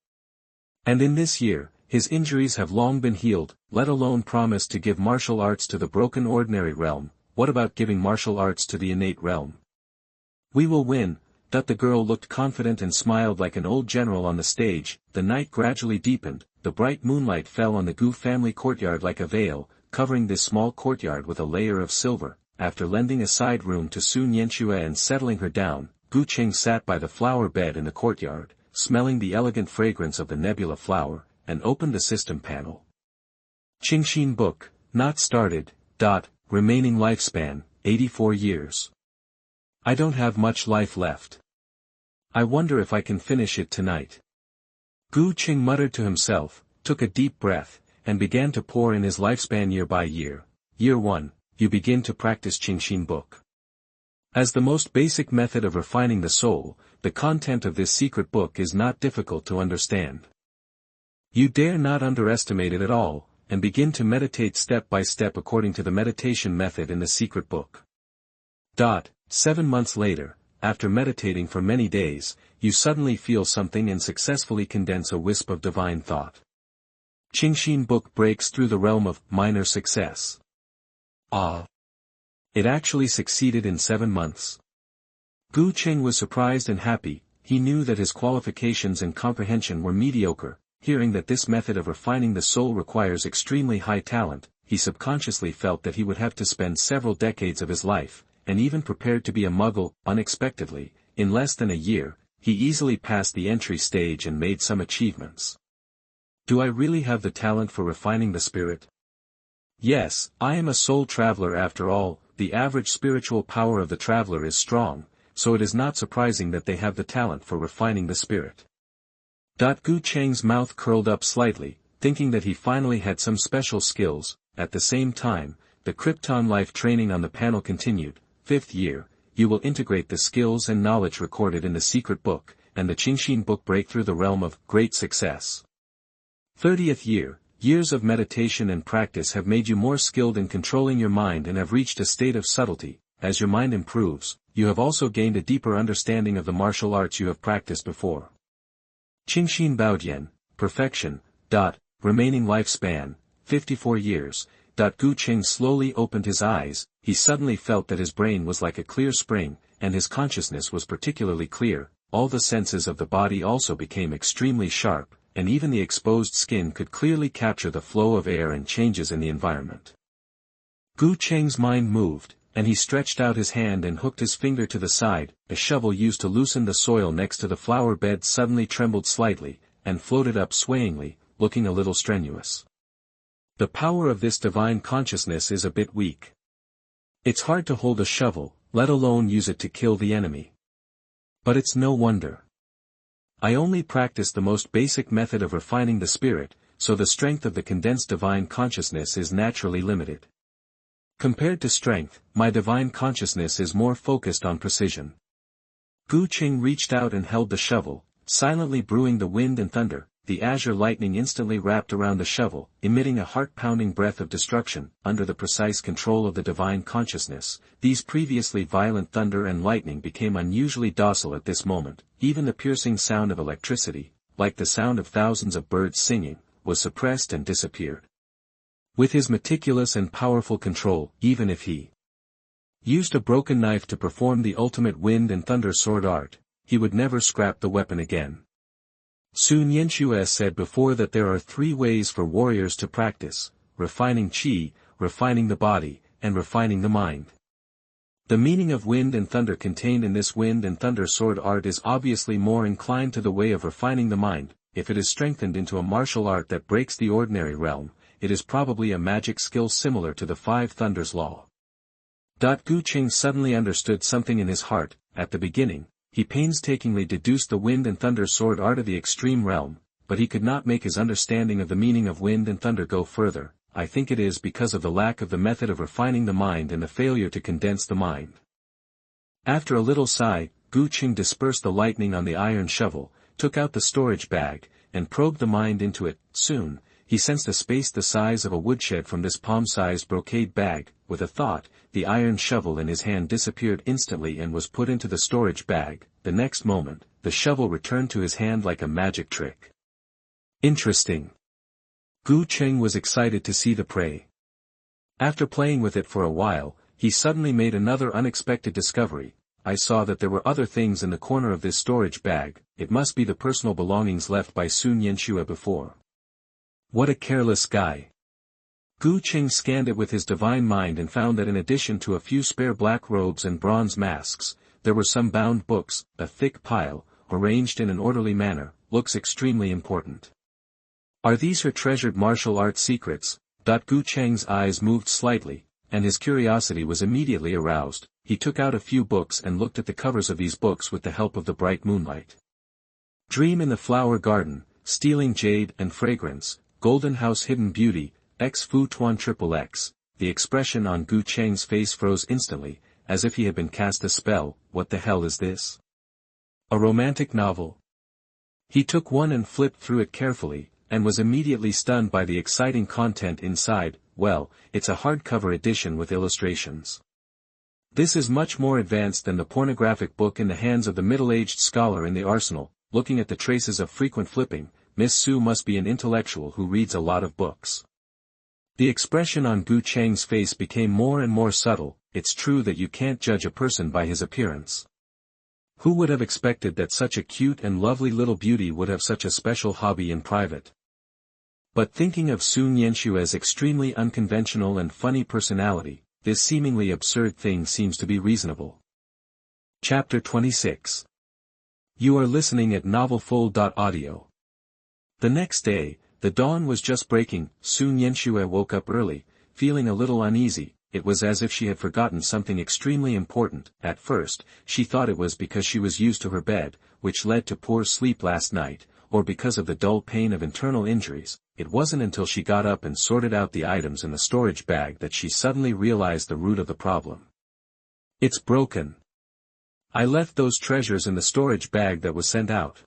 S1: And in this year, his injuries have long been healed, let alone promise to give martial arts to the broken ordinary realm. What about giving martial arts to the innate realm? We will win. The girl looked confident and smiled like an old general on the stage. The night gradually deepened, the bright moonlight fell on the Gu family courtyard like a veil, covering this small courtyard with a layer of silver. After lending a side room to Sun Yanxue and settling her down, Gu Cheng sat by the flower bed in the courtyard, smelling the elegant fragrance of the nebula flower, and opened the system panel. Qingxin book, not started, remaining lifespan, 84 years. I don't have much life left. I wonder if I can finish it tonight. Gu Cheng muttered to himself, took a deep breath, and began to pour in his lifespan year by year. Year 1, you begin to practice Qingxin book. As the most basic method of refining the soul, the content of this secret book is not difficult to understand. You dare not underestimate it at all, and begin to meditate step by step according to the meditation method in the secret book. 7 months later, after meditating for many days, you suddenly feel something and successfully condense a wisp of divine thought. Qingxin book breaks through the realm of minor success. It actually succeeded in 7 months. Gu Cheng was surprised and happy. He knew that his qualifications and comprehension were mediocre. Hearing that this method of refining the soul requires extremely high talent, he subconsciously felt that he would have to spend several decades of his life, and even prepared to be a muggle. Unexpectedly, in less than a year, he easily passed the entry stage and made some achievements. Do I really have the talent for refining the spirit? Yes, I am a soul traveler after all. The average spiritual power of the traveler is strong, so it is not surprising that they have the talent for refining the spirit. Gu Cheng's mouth curled up slightly, thinking that he finally had some special skills. At the same time, the Krypton Life training on the panel continued. 5th year, you will integrate the skills and knowledge recorded in the secret book, and the Qingxin book break through the realm of great success. 30th year, years of meditation and practice have made you more skilled in controlling your mind and have reached a state of subtlety. As your mind improves, you have also gained a deeper understanding of the martial arts you have practiced before. Qingxin Baodian, perfection. Remaining lifespan, 54 years. Gu Cheng slowly opened his eyes. He suddenly felt that his brain was like a clear spring, and his consciousness was particularly clear. All the senses of the body also became extremely sharp, and even the exposed skin could clearly capture the flow of air and changes in the environment. Gu Cheng's mind moved, and he stretched out his hand and hooked his finger to the side. A shovel used to loosen the soil next to the flower bed suddenly trembled slightly, and floated up swayingly, looking a little strenuous. The power of this divine consciousness is a bit weak. It's hard to hold a shovel, let alone use it to kill the enemy. But it's no wonder. I only practice the most basic method of refining the spirit, so the strength of the condensed divine consciousness is naturally limited. Compared to strength, my divine consciousness is more focused on precision. Gu Cheng reached out and held the shovel, silently brewing the wind and thunder. The azure lightning instantly wrapped around the shovel, emitting a heart-pounding breath of destruction. Under the precise control of the divine consciousness, these previously violent thunder and lightning became unusually docile at this moment. Even the piercing sound of electricity, like the sound of thousands of birds singing, was suppressed and disappeared. With his meticulous and powerful control, even if he used a broken knife to perform the ultimate wind and thunder sword art, he would never scrap the weapon again. Sun Yanxue said before that there are 3 ways for warriors to practice: refining qi, refining the body, and refining the mind. The meaning of wind and thunder contained in this wind and thunder sword art is obviously more inclined to the way of refining the mind. If it is strengthened into a martial art that breaks the ordinary realm, it is probably a magic skill similar to the 5 thunders law. Gu Cheng suddenly understood something in his heart. At the beginning, he painstakingly deduced the wind and thunder sword art of the extreme realm, but he could not make his understanding of the meaning of wind and thunder go further. I think it is because of the lack of the method of refining the mind and the failure to condense the mind. After a little sigh, Gu Cheng dispersed the lightning on the iron shovel, took out the storage bag, and probed the mind into it. Soon, he sensed a space the size of a woodshed from this palm-sized brocade bag. With a thought, the iron shovel in his hand disappeared instantly and was put into the storage bag. The next moment, the shovel returned to his hand like a magic trick. Interesting. Gu Cheng was excited to see the prey. After playing with it for a while, he suddenly made another unexpected discovery. I saw that there were other things in the corner of this storage bag. It must be the personal belongings left by Sun Yanxue before. What a careless guy. Gu Cheng scanned it with his divine mind and found that in addition to a few spare black robes and bronze masks, there were some bound books. A thick pile, arranged in an orderly manner, looks extremely important. Are these her treasured martial arts secrets? Gu Cheng's eyes moved slightly, and his curiosity was immediately aroused. He took out a few books and looked at the covers of these books with the help of the bright moonlight. Dream in the Flower Garden, Stealing Jade and Fragrance, Golden House Hidden Beauty, X Fu Tuan XXX. The expression on Gu Cheng's face froze instantly, as if he had been cast a spell. What the hell is this? A romantic novel? He took one and flipped through it carefully, and was immediately stunned by the exciting content inside. Well, it's a hardcover edition with illustrations. This is much more advanced than the pornographic book in the hands of the middle-aged scholar in the arsenal. Looking at the traces of frequent flipping, Miss Su must be an intellectual who reads a lot of books. The expression on Gu Cheng's face became more and more subtle. It's true that you can't judge a person by his appearance. Who would have expected that such a cute and lovely little beauty would have such a special hobby in private? But thinking of Sun Yanxue's extremely unconventional and funny personality, this seemingly absurd thing seems to be reasonable. Chapter 26. You are listening at novelfull.audio. The next day, the dawn was just breaking. Sun Yanxue woke up early, feeling a little uneasy. It was as if she had forgotten something extremely important. At first, she thought it was because she was used to her bed, which led to poor sleep last night, or because of the dull pain of internal injuries. It wasn't until she got up and sorted out the items in the storage bag that she suddenly realized the root of the problem. It's broken. I left those treasures in the storage bag that was sent out.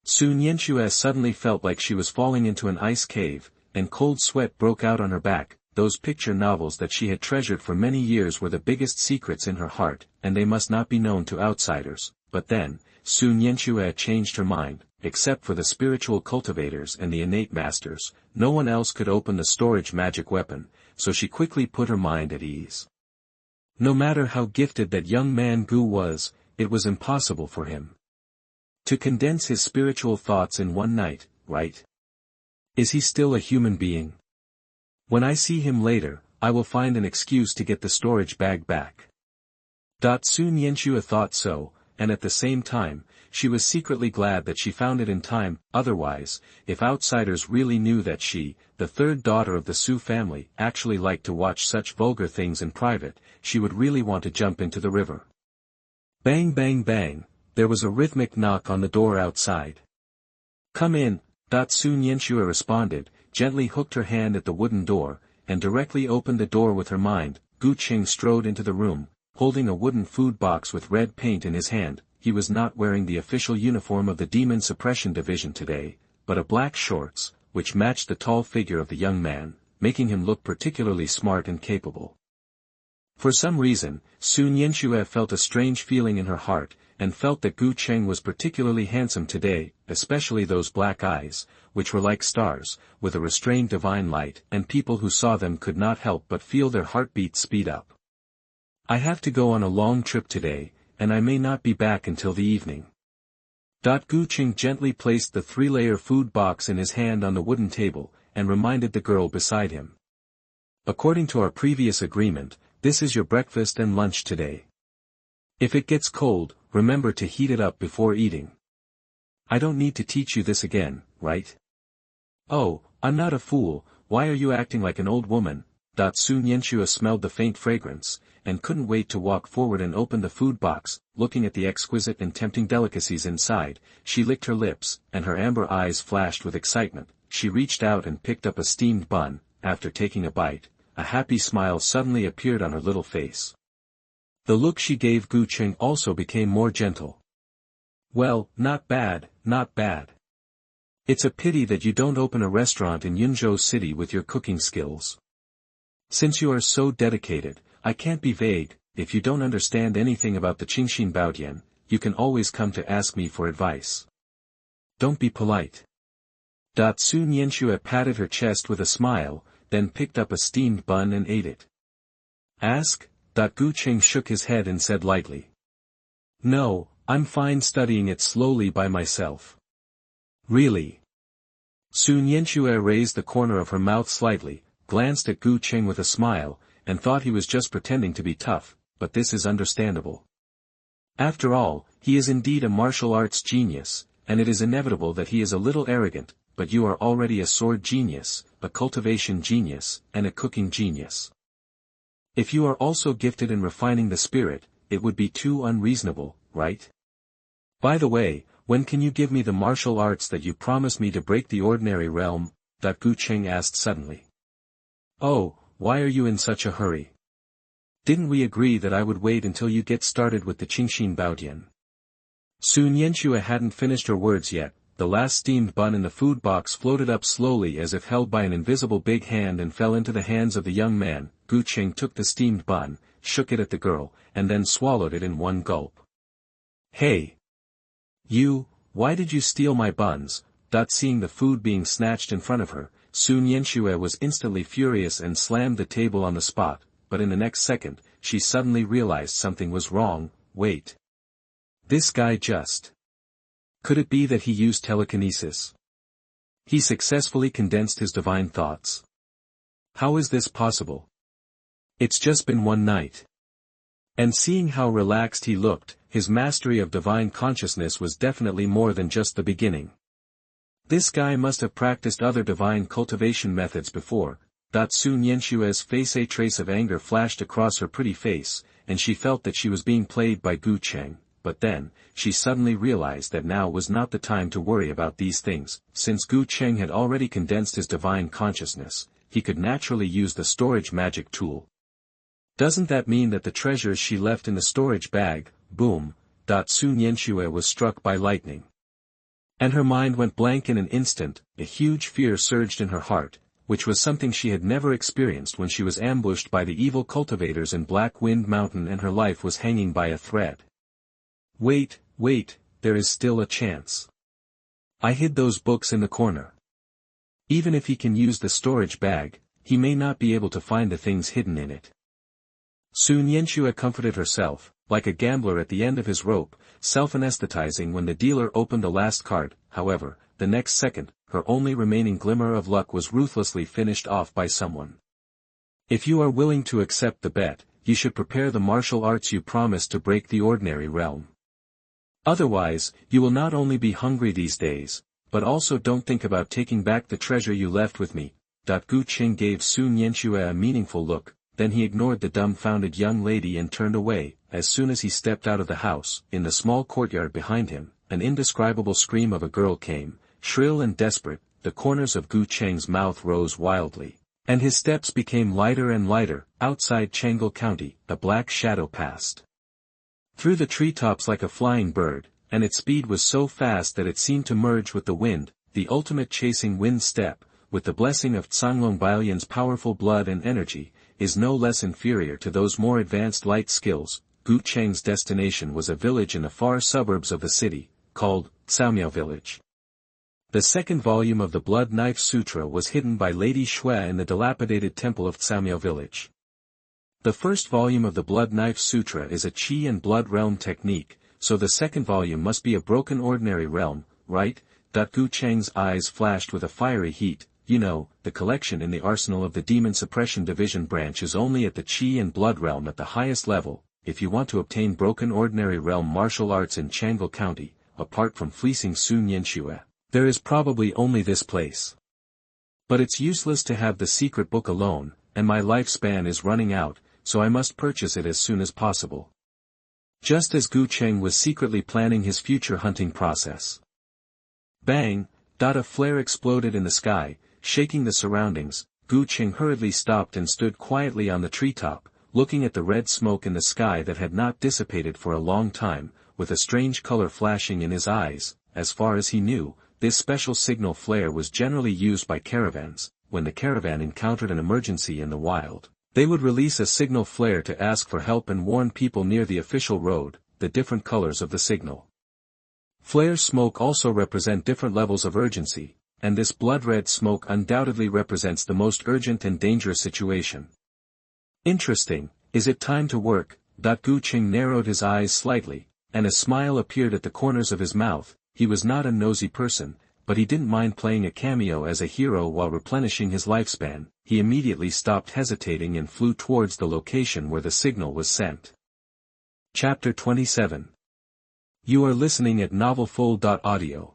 S1: Sun Yanxue suddenly felt like she was falling into an ice cave, and cold sweat broke out on her back. Those picture novels that she had treasured for many years were the biggest secrets in her heart, and they must not be known to outsiders. But then, Sun Yanxue changed her mind. Except for the spiritual cultivators and the innate masters, no one else could open the storage magic weapon, so she quickly put her mind at ease. No matter how gifted that young man Gu was, it was impossible for him to condense his spiritual thoughts in one night, right? Is he still a human being? When I see him later, I will find an excuse to get the storage bag back. Sun Yanxue thought so, and at the same time, she was secretly glad that she found it in time. Otherwise, if outsiders really knew that she, the third daughter of the Su family, actually liked to watch such vulgar things in private, she would really want to jump into the river. Bang bang bang, there was a rhythmic knock on the door outside. Come in, Sun Yanxue responded, gently hooked her hand at the wooden door, and directly opened the door with her mind. Gu Cheng strode into the room, holding a wooden food box with red paint in his hand. He was not wearing the official uniform of the Demon Suppression Division today, but a black shorts, which matched the tall figure of the young man, making him look particularly smart and capable. For some reason, Sun Yanxue felt a strange feeling in her heart, and felt that Gu Cheng was particularly handsome today, especially those black eyes, which were like stars, with a restrained divine light, and people who saw them could not help but feel their heartbeats speed up. I have to go on a long trip today, and I may not be back until the evening. Gu Cheng gently placed the 3-layer food box in his hand on the wooden table, and reminded the girl beside him. According to our previous agreement, this is your breakfast and lunch today. If it gets cold, remember to heat it up before eating. I don't need to teach you this again, right? Oh, I'm not a fool. Why are you acting like an old woman? Sun Yanxue smelled the faint fragrance, and couldn't wait to walk forward and open the food box. Looking at the exquisite and tempting delicacies inside, she licked her lips, and her amber eyes flashed with excitement. She reached out and picked up a steamed bun. After taking a bite, a happy smile suddenly appeared on her little face. The look she gave Gu Cheng also became more gentle. Well, not bad, not bad. It's a pity that you don't open a restaurant in Yunzhou City with your cooking skills. Since you are so dedicated, I can't be vague. If you don't understand anything about the Qingxin Baodian, you can always come to ask me for advice. Don't be polite. Su Nianxue patted her chest with a smile, then picked up a steamed bun and ate it. Ask? Gu Cheng shook his head and said lightly. No, I'm fine studying it slowly by myself. Really? Su Nianxue raised the corner of her mouth slightly, glanced at Gu Cheng with a smile, and thought he was just pretending to be tough, but this is understandable. After all, he is indeed a martial arts genius, and it is inevitable that he is a little arrogant, but you are already a sword genius, a cultivation genius, and a cooking genius. If you are also gifted in refining the spirit, it would be too unreasonable, right? By the way, when can you give me the martial arts that you promised me to break the ordinary realm? Gu Cheng asked suddenly. Oh, why are you in such a hurry? Didn't we agree that I would wait until you get started with the Qingxin Baodian? Su Nianxue hadn't finished her words yet. The last steamed bun in the food box floated up slowly as if held by an invisible big hand and fell into the hands of the young man. Gu Cheng took the steamed bun, shook it at the girl, and then swallowed it in one gulp. Hey! You, why did you steal my buns? Seeing the food being snatched in front of her, Su Nianxue was instantly furious and slammed the table on the spot, but in the next second, she suddenly realized something was wrong. Wait. This guy just... Could it be that he used telekinesis? He successfully condensed his divine thoughts. How is this possible? It's just been one night. And seeing how relaxed he looked, his mastery of divine consciousness was definitely more than just the beginning. This guy must have practiced other divine cultivation methods before. Su Nianxue's face, a trace of anger flashed across her pretty face, and she felt that she was being played by Gu Cheng. But then, she suddenly realized that now was not the time to worry about these things. Since Gu Cheng had already condensed his divine consciousness, he could naturally use the storage magic tool. Doesn't that mean that the treasures she left in the storage bag? Boom! Su Nianxue was struck by lightning. And her mind went blank in an instant. A huge fear surged in her heart, which was something she had never experienced when she was ambushed by the evil cultivators in Black Wind Mountain and her life was hanging by a thread. Wait, there is still a chance. I hid those books in the corner. Even if he can use the storage bag, he may not be able to find the things hidden in it. Su Nianxue comforted herself, like a gambler at the end of his rope, self-anesthetizing when the dealer opened the last card. However, the next second, her only remaining glimmer of luck was ruthlessly finished off by someone. If you are willing to accept the bet, you should prepare the martial arts you promised to break the ordinary realm. Otherwise, you will not only be hungry these days, but also don't think about taking back the treasure you left with me. Gu Cheng gave Su Nianxue a meaningful look, then he ignored the dumbfounded young lady and turned away. As soon as he stepped out of the house, in the small courtyard behind him, an indescribable scream of a girl came, shrill and desperate. The corners of Gu Cheng's mouth rose wildly, and his steps became lighter and lighter. Outside Changle County, a black shadow passed through the treetops like a flying bird, and its speed was so fast that it seemed to merge with the wind, the ultimate chasing wind step, with the blessing of Canglong Baolian's powerful blood and energy, is no less inferior to those more advanced light skills. Gu Cheng's destination was a village in the far suburbs of the city, called Caomiao Village. The second volume of the Blood Knife Sutra was hidden by Lady Xue in the dilapidated temple of Caomiao Village. The first volume of the Blood Knife Sutra is a Qi and Blood realm technique, so the second volume must be a broken ordinary realm, right? Gu Cheng's eyes flashed with a fiery heat. You know, the collection in the arsenal of the Demon Suppression Division branch is only at the Qi and Blood realm at the highest level. If you want to obtain broken ordinary realm martial arts in Changle County, apart from fleecing Su Nianxue, there is probably only this place. But it's useless to have the secret book alone, and my lifespan is running out, so I must purchase it as soon as possible. Just as Gu Cheng was secretly planning his future hunting process. Bang! A flare exploded in the sky, shaking the surroundings. Gu Cheng hurriedly stopped and stood quietly on the treetop, looking at the red smoke in the sky that had not dissipated for a long time. with a strange color flashing in his eyes. As far as he knew, this special signal flare was generally used by caravans. When the caravan encountered an emergency in the wild, they would release a signal flare to ask for help and warn people near the official road. The different colors of the signal flare smoke also represent different levels of urgency, and this blood-red smoke undoubtedly represents the most urgent and dangerous situation. Interesting. Is it time to work? Gu Cheng narrowed his eyes slightly, and a smile appeared at the corners of his mouth. He was not a nosy person, but he didn't mind playing a cameo as a hero while replenishing his lifespan. He immediately stopped hesitating and flew towards the location where the signal was sent. Chapter 27. You are listening at novelfull.audio.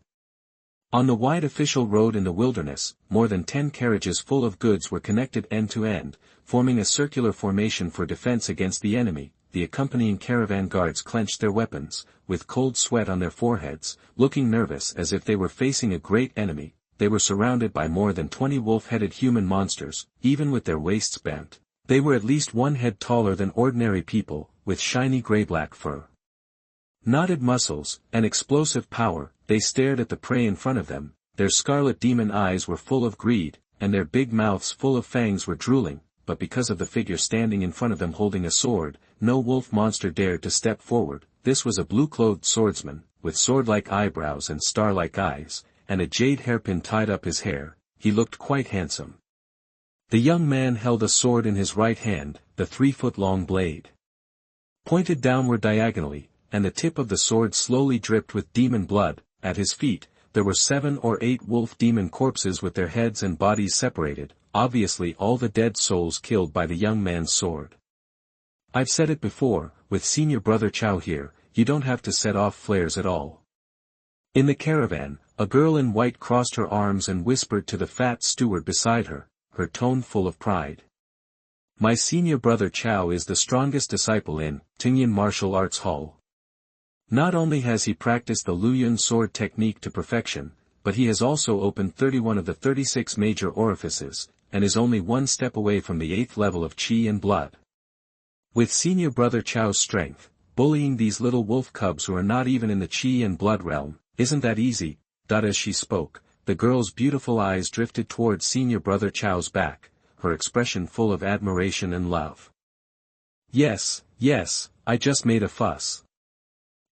S1: On the wide official road in the wilderness, more than 10 carriages full of goods were connected end to end, forming a circular formation for defense against the enemy. The accompanying caravan guards clenched their weapons, with cold sweat on their foreheads, looking nervous as if they were facing a great enemy. They were surrounded by more than 20 wolf-headed human monsters. Even with their waists bent, they were at least 1 head taller than ordinary people, with shiny gray-black fur, knotted muscles, and explosive power. They stared at the prey in front of them. Their scarlet demon eyes were full of greed, and their big mouths full of fangs were drooling. But because of the figure standing in front of them holding a sword, no wolf monster dared to step forward. This was a blue-clothed swordsman, with sword-like eyebrows and star-like eyes, and a jade hairpin tied up his hair. He looked quite handsome. The young man held a sword in his right hand, the 3-foot-long blade pointed downward diagonally, and the tip of the sword slowly dripped with demon blood. At his feet, there were 7 or 8 wolf demon corpses with their heads and bodies separated, obviously all the dead souls killed by the young man's sword. I've said it before, with Senior Brother Chow here, you don't have to set off flares at all. In the caravan, a girl in white crossed her arms and whispered to the fat steward beside her, her tone full of pride. My Senior Brother Chow is the strongest disciple in Tingyan Martial Arts Hall. Not only has he practiced the Luyun sword technique to perfection, but he has also opened 31 of the 36 major orifices, and is only 1 step away from the 8th level of Qi and blood. With Senior Brother Chow's strength, bullying these little wolf cubs who are not even in the Qi and blood realm, isn't that easy? As she spoke, the girl's beautiful eyes drifted towards Senior Brother Chow's back, her expression full of admiration and love. Yes, I just made a fuss.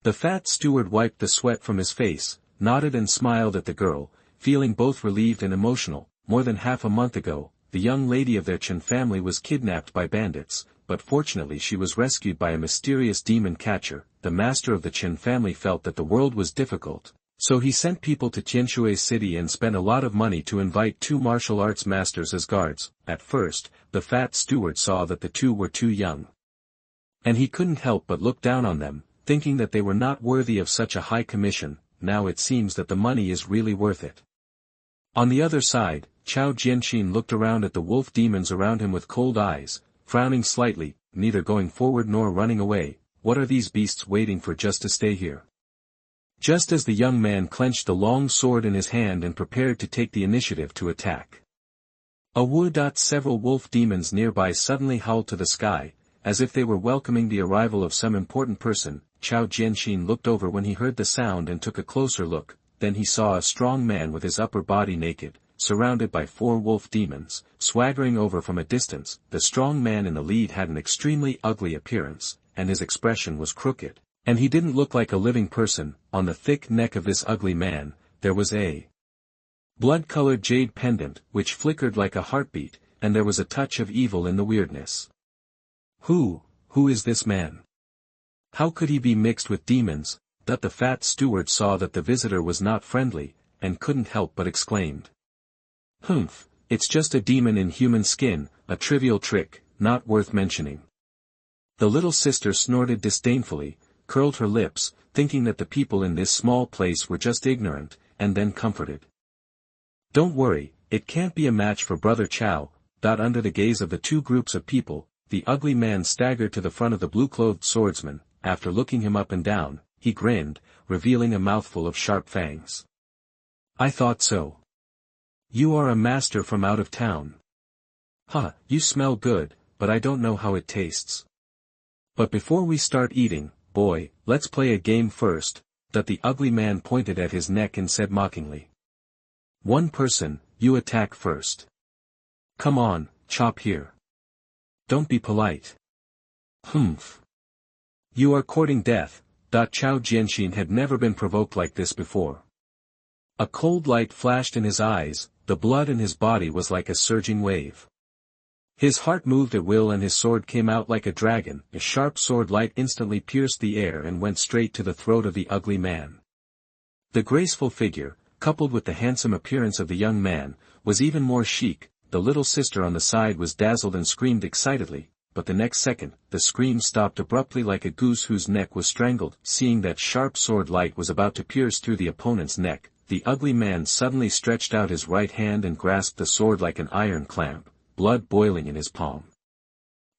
S1: The fat steward wiped the sweat from his face, nodded and smiled at the girl, feeling both relieved and emotional. More than half a month ago, the young lady of their Chen family was kidnapped by bandits, but fortunately she was rescued by a mysterious demon catcher. The master of the Chen family felt that the world was difficult, so he sent people to Tianshui City and spent a lot of money to invite 2 martial arts masters as guards. At first, the fat steward saw that the 2 were too young, and he couldn't help but look down on them, thinking that they were not worthy of such a high commission. Now it seems that the money is really worth it. On the other side, Chao Jianxin looked around at the wolf demons around him with cold eyes, frowning slightly, neither going forward nor running away. What are these beasts waiting for just to stay here? Just as the young man clenched the long sword in his hand and prepared to take the initiative to attack, several wolf demons nearby suddenly howled to the sky, as if they were welcoming the arrival of some important person. Chao Jianxin looked over when he heard the sound and took a closer look. Then he saw a strong man with his upper body naked, surrounded by 4 wolf demons, swaggering over from a distance. The strong man in the lead had an extremely ugly appearance, and his expression was crooked, and he didn't look like a living person. On the thick neck of this ugly man, there was a blood-colored jade pendant, which flickered like a heartbeat, and there was a touch of evil in the weirdness. Who is this man? How could he be mixed with demons? That the fat steward saw that the visitor was not friendly, and couldn't help but exclaimed. Humph, it's just a demon in human skin, a trivial trick, not worth mentioning. The little sister snorted disdainfully, curled her lips, thinking that the people in this small place were just ignorant, and then comforted. Don't worry, it can't be a match for Brother Chow. Under the gaze of the 2 groups of people, the ugly man staggered to the front of the blue-clothed swordsman. After looking him up and down, he grinned, revealing a mouthful of sharp fangs. I thought so. You are a master from out of town. You smell good, but I don't know how it tastes. But before we start eating, boy, let's play a game first, that the ugly man pointed at his neck and said mockingly. One person, you attack first. Come on, chop here. Don't be polite. Humph. You are courting death. Chao Jianxin had never been provoked like this before. A cold light flashed in his eyes, the blood in his body was like a surging wave. His heart moved at will and his sword came out like a dragon. A sharp sword light instantly pierced the air and went straight to the throat of the ugly man. The graceful figure, coupled with the handsome appearance of the young man, was even more chic. The little sister on the side was dazzled and screamed excitedly, but the next second, the scream stopped abruptly like a goose whose neck was strangled. Seeing that sharp sword light was about to pierce through the opponent's neck, the ugly man suddenly stretched out his right hand and grasped the sword like an iron clamp, blood boiling in his palm.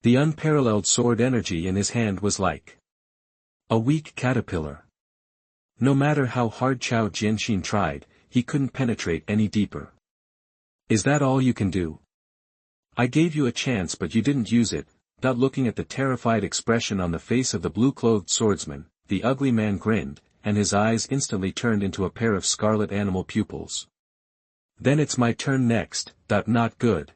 S1: The unparalleled sword energy in his hand was like a weak caterpillar. No matter how hard Chao Jianxin tried, he couldn't penetrate any deeper. Is that all you can do? I gave you a chance but you didn't use it. Looking at the terrified expression on the face of the blue-clothed swordsman, the ugly man grinned, and his eyes instantly turned into a pair of scarlet animal pupils. Then it's my turn next. Not good.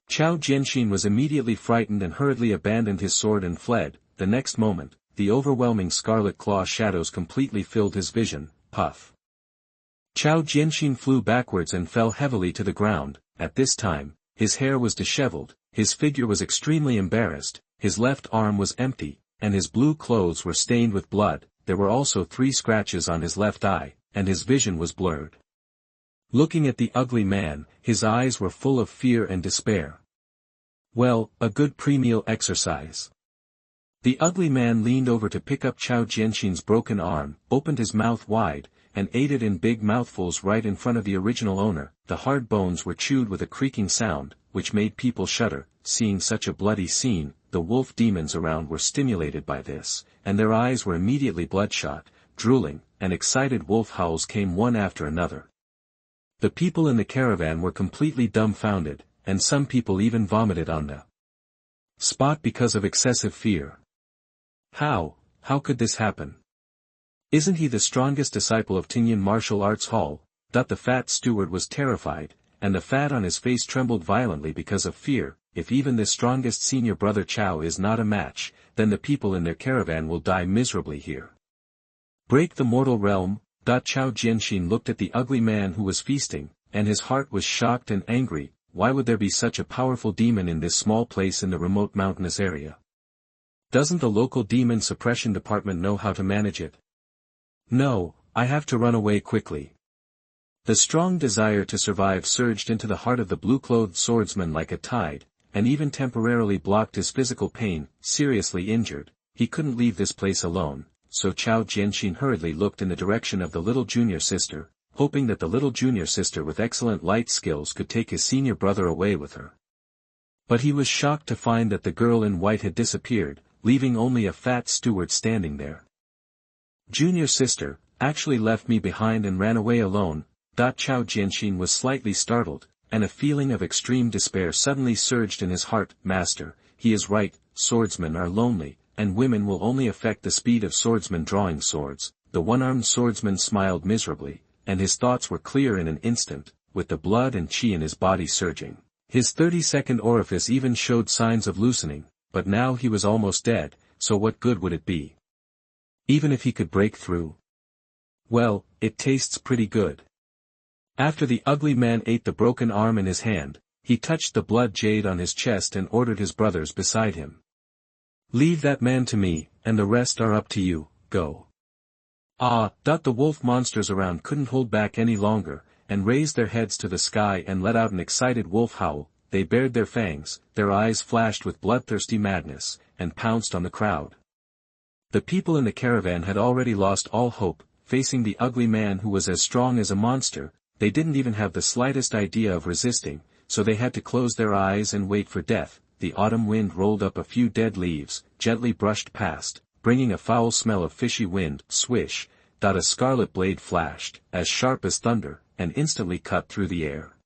S1: Chao Jianxin was immediately frightened and hurriedly abandoned his sword and fled. The next moment, the overwhelming scarlet claw shadows completely filled his vision. Puff. Chao Jianxin flew backwards and fell heavily to the ground. At this time, his hair was disheveled, his figure was extremely embarrassed, his left arm was empty, and his blue clothes were stained with blood. There were also 3 scratches on his left eye, and his vision was blurred. Looking at the ugly man, his eyes were full of fear and despair. Well, a good pre-meal exercise. The ugly man leaned over to pick up Chao Jianxin's broken arm, opened his mouth wide, and ate it in big mouthfuls right in front of the original owner. The hard bones were chewed with a creaking sound, which made people shudder. Seeing such a bloody scene, the wolf demons around were stimulated by this, and their eyes were immediately bloodshot, drooling, and excited wolf howls came one after another. The people in the caravan were completely dumbfounded, and some people even vomited on the spot because of excessive fear. How could this happen? Isn't he the strongest disciple of Tingyan Martial Arts Hall? The fat steward was terrified, and the fat on his face trembled violently because of fear. If even the strongest senior brother Chao is not a match, then the people in their caravan will die miserably here. Break the mortal realm. Chao Jianxin looked at the ugly man who was feasting, and his heart was shocked and angry. Why would there be such a powerful demon in this small place in the remote mountainous area? Doesn't the local Demon Suppression Department know how to manage it? No, I have to run away quickly. The strong desire to survive surged into the heart of the blue-clothed swordsman like a tide, and even temporarily blocked his physical pain. Seriously injured, he couldn't leave this place alone, so Chao Jianxin hurriedly looked in the direction of the little junior sister, hoping that the little junior sister with excellent light skills could take his senior brother away with her. But he was shocked to find that the girl in white had disappeared, leaving only a fat steward standing there. Junior sister, actually left me behind and ran away alone. Chao Jianxin was slightly startled, and a feeling of extreme despair suddenly surged in his heart. Master, he is right, swordsmen are lonely, and women will only affect the speed of swordsmen drawing swords. The one-armed swordsman smiled miserably, and his thoughts were clear in an instant, with the blood and chi in his body surging. His 30-second orifice even showed signs of loosening, but now he was almost dead, so what good would it be? Even if he could break through? Well, it tastes pretty good. After the ugly man ate the broken arm in his hand, he touched the blood jade on his chest and ordered his brothers beside him. Leave that man to me, and the rest are up to you. Go. The wolf monsters around couldn't hold back any longer, and raised their heads to the sky and let out an excited wolf howl. They bared their fangs, their eyes flashed with bloodthirsty madness, and pounced on the crowd. The people in the caravan had already lost all hope. Facing the ugly man who was as strong as a monster, they didn't even have the slightest idea of resisting, so they had to close their eyes and wait for death. The autumn wind rolled up a few dead leaves, gently brushed past, bringing a foul smell of fishy wind. Swish. A scarlet blade flashed, as sharp as thunder, and instantly cut through the air.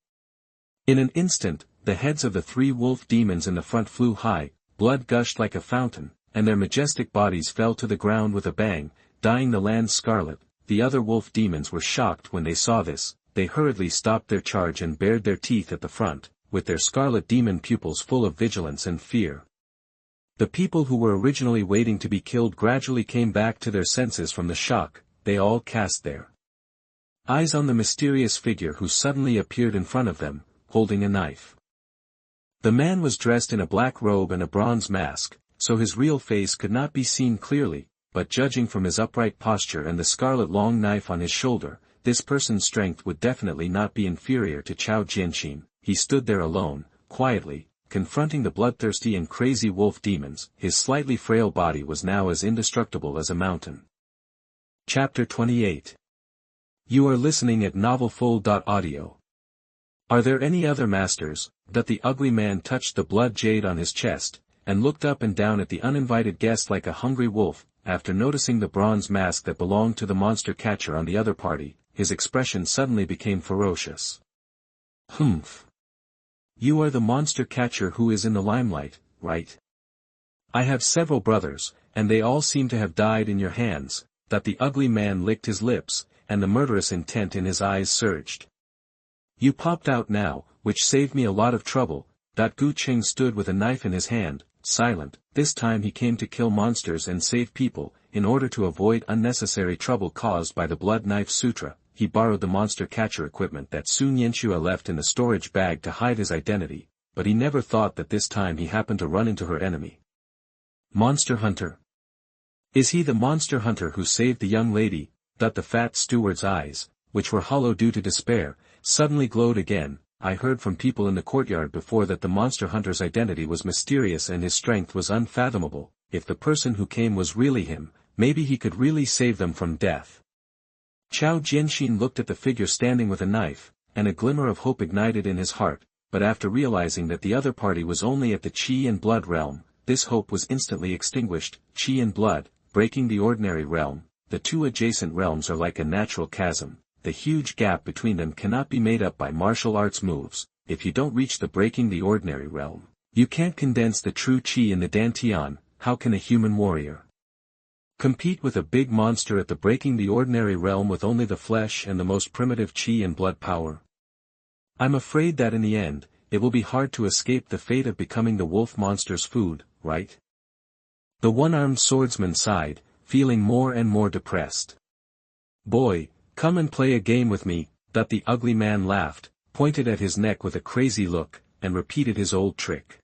S1: In an instant, the heads of the 3 wolf demons in the front flew high, blood gushed like a fountain, and their majestic bodies fell to the ground with a bang, dyeing the land scarlet. The other wolf demons were shocked when they saw this. They hurriedly stopped their charge and bared their teeth at the front, with their scarlet demon pupils full of vigilance and fear. The people who were originally waiting to be killed gradually came back to their senses from the shock. They all cast their eyes on the mysterious figure who suddenly appeared in front of them, holding a knife. The man was dressed in a black robe and a bronze mask, so his real face could not be seen clearly, but judging from his upright posture and the scarlet long knife on his shoulder, this person's strength would definitely not be inferior to Qiao Jianxin. He stood there alone, quietly, confronting the bloodthirsty and crazy wolf demons. His slightly frail body was now as indestructible as a mountain. Chapter 28. You are listening at novelfull.audio. Are there any other masters? That the ugly man touched the blood jade on his chest, and looked up and down at the uninvited guest like a hungry wolf. After noticing the bronze mask that belonged to the monster catcher on the other party, his expression suddenly became ferocious. Humph. You are the monster catcher who is in the limelight, right? I have several brothers, and they all seem to have died in your hands. That the ugly man licked his lips, and the murderous intent in his eyes surged. You popped out now, which saved me a lot of trouble. Gu Cheng stood with a knife in his hand, silent. This time he came to kill monsters and save people. In order to avoid unnecessary trouble caused by the blood knife sutra, he borrowed the monster catcher equipment that Sun Yanxue left in the storage bag to hide his identity, but he never thought that this time he happened to run into her enemy. Monster hunter. Is he the monster hunter who saved the young lady? The fat steward's eyes, which were hollow due to despair, suddenly glowed again. I heard from people in the courtyard before that the monster hunter's identity was mysterious and his strength was unfathomable. If the person who came was really him, maybe he could really save them from death. Qiao Jianxin looked at the figure standing with a knife, and a glimmer of hope ignited in his heart, but after realizing that the other party was only at the Qi and Blood realm, this hope was instantly extinguished. Qi and Blood, breaking the ordinary realm. The two adjacent realms are like a natural chasm. The huge gap between them cannot be made up by martial arts moves. If you don't reach the breaking the ordinary realm, you can't condense the true Qi in the Dantian. How can a human warrior compete with a big monster at the breaking the ordinary realm with only the flesh and the most primitive Qi and blood power? I'm afraid that in the end, it will be hard to escape the fate of becoming the wolf monster's food, right? The one-armed swordsman sighed, feeling more and more depressed. Boy, come and play a game with me. The ugly man laughed, pointed at his neck with a crazy look, and repeated his old trick.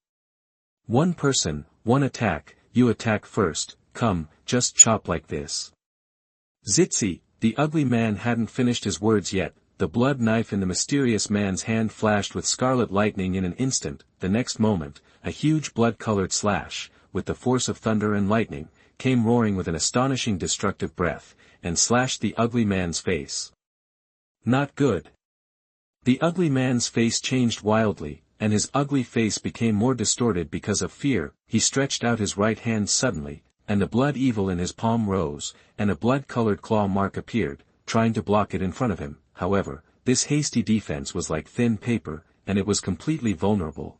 S1: One person, one attack. You attack first. Come, just chop like this. Zitzi. The ugly man hadn't finished his words yet. The blood knife in the mysterious man's hand flashed with scarlet lightning in an instant. The next moment, a huge blood-colored slash, with the force of thunder and lightning, came roaring with an astonishing destructive breath, and slashed the ugly man's face. Not good. The ugly man's face changed wildly, and his ugly face became more distorted because of fear. He stretched out his right hand suddenly, and the blood evil in his palm rose, and a blood-colored claw mark appeared, trying to block it in front of him. However, this hasty defense was like thin paper, and it was completely vulnerable.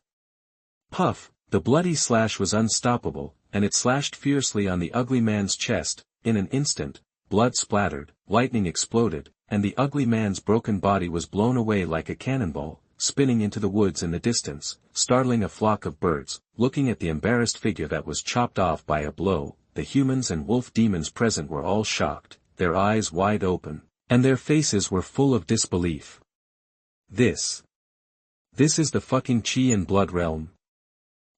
S1: Puff! The bloody slash was unstoppable, and it slashed fiercely on the ugly man's chest. In an instant, blood splattered, lightning exploded, and the ugly man's broken body was blown away like a cannonball, spinning into the woods in the distance, startling a flock of birds. Looking at the embarrassed figure that was chopped off by a blow, the humans and wolf demons present were all shocked, their eyes wide open, and their faces were full of disbelief. This is the fucking Qi and Blood realm.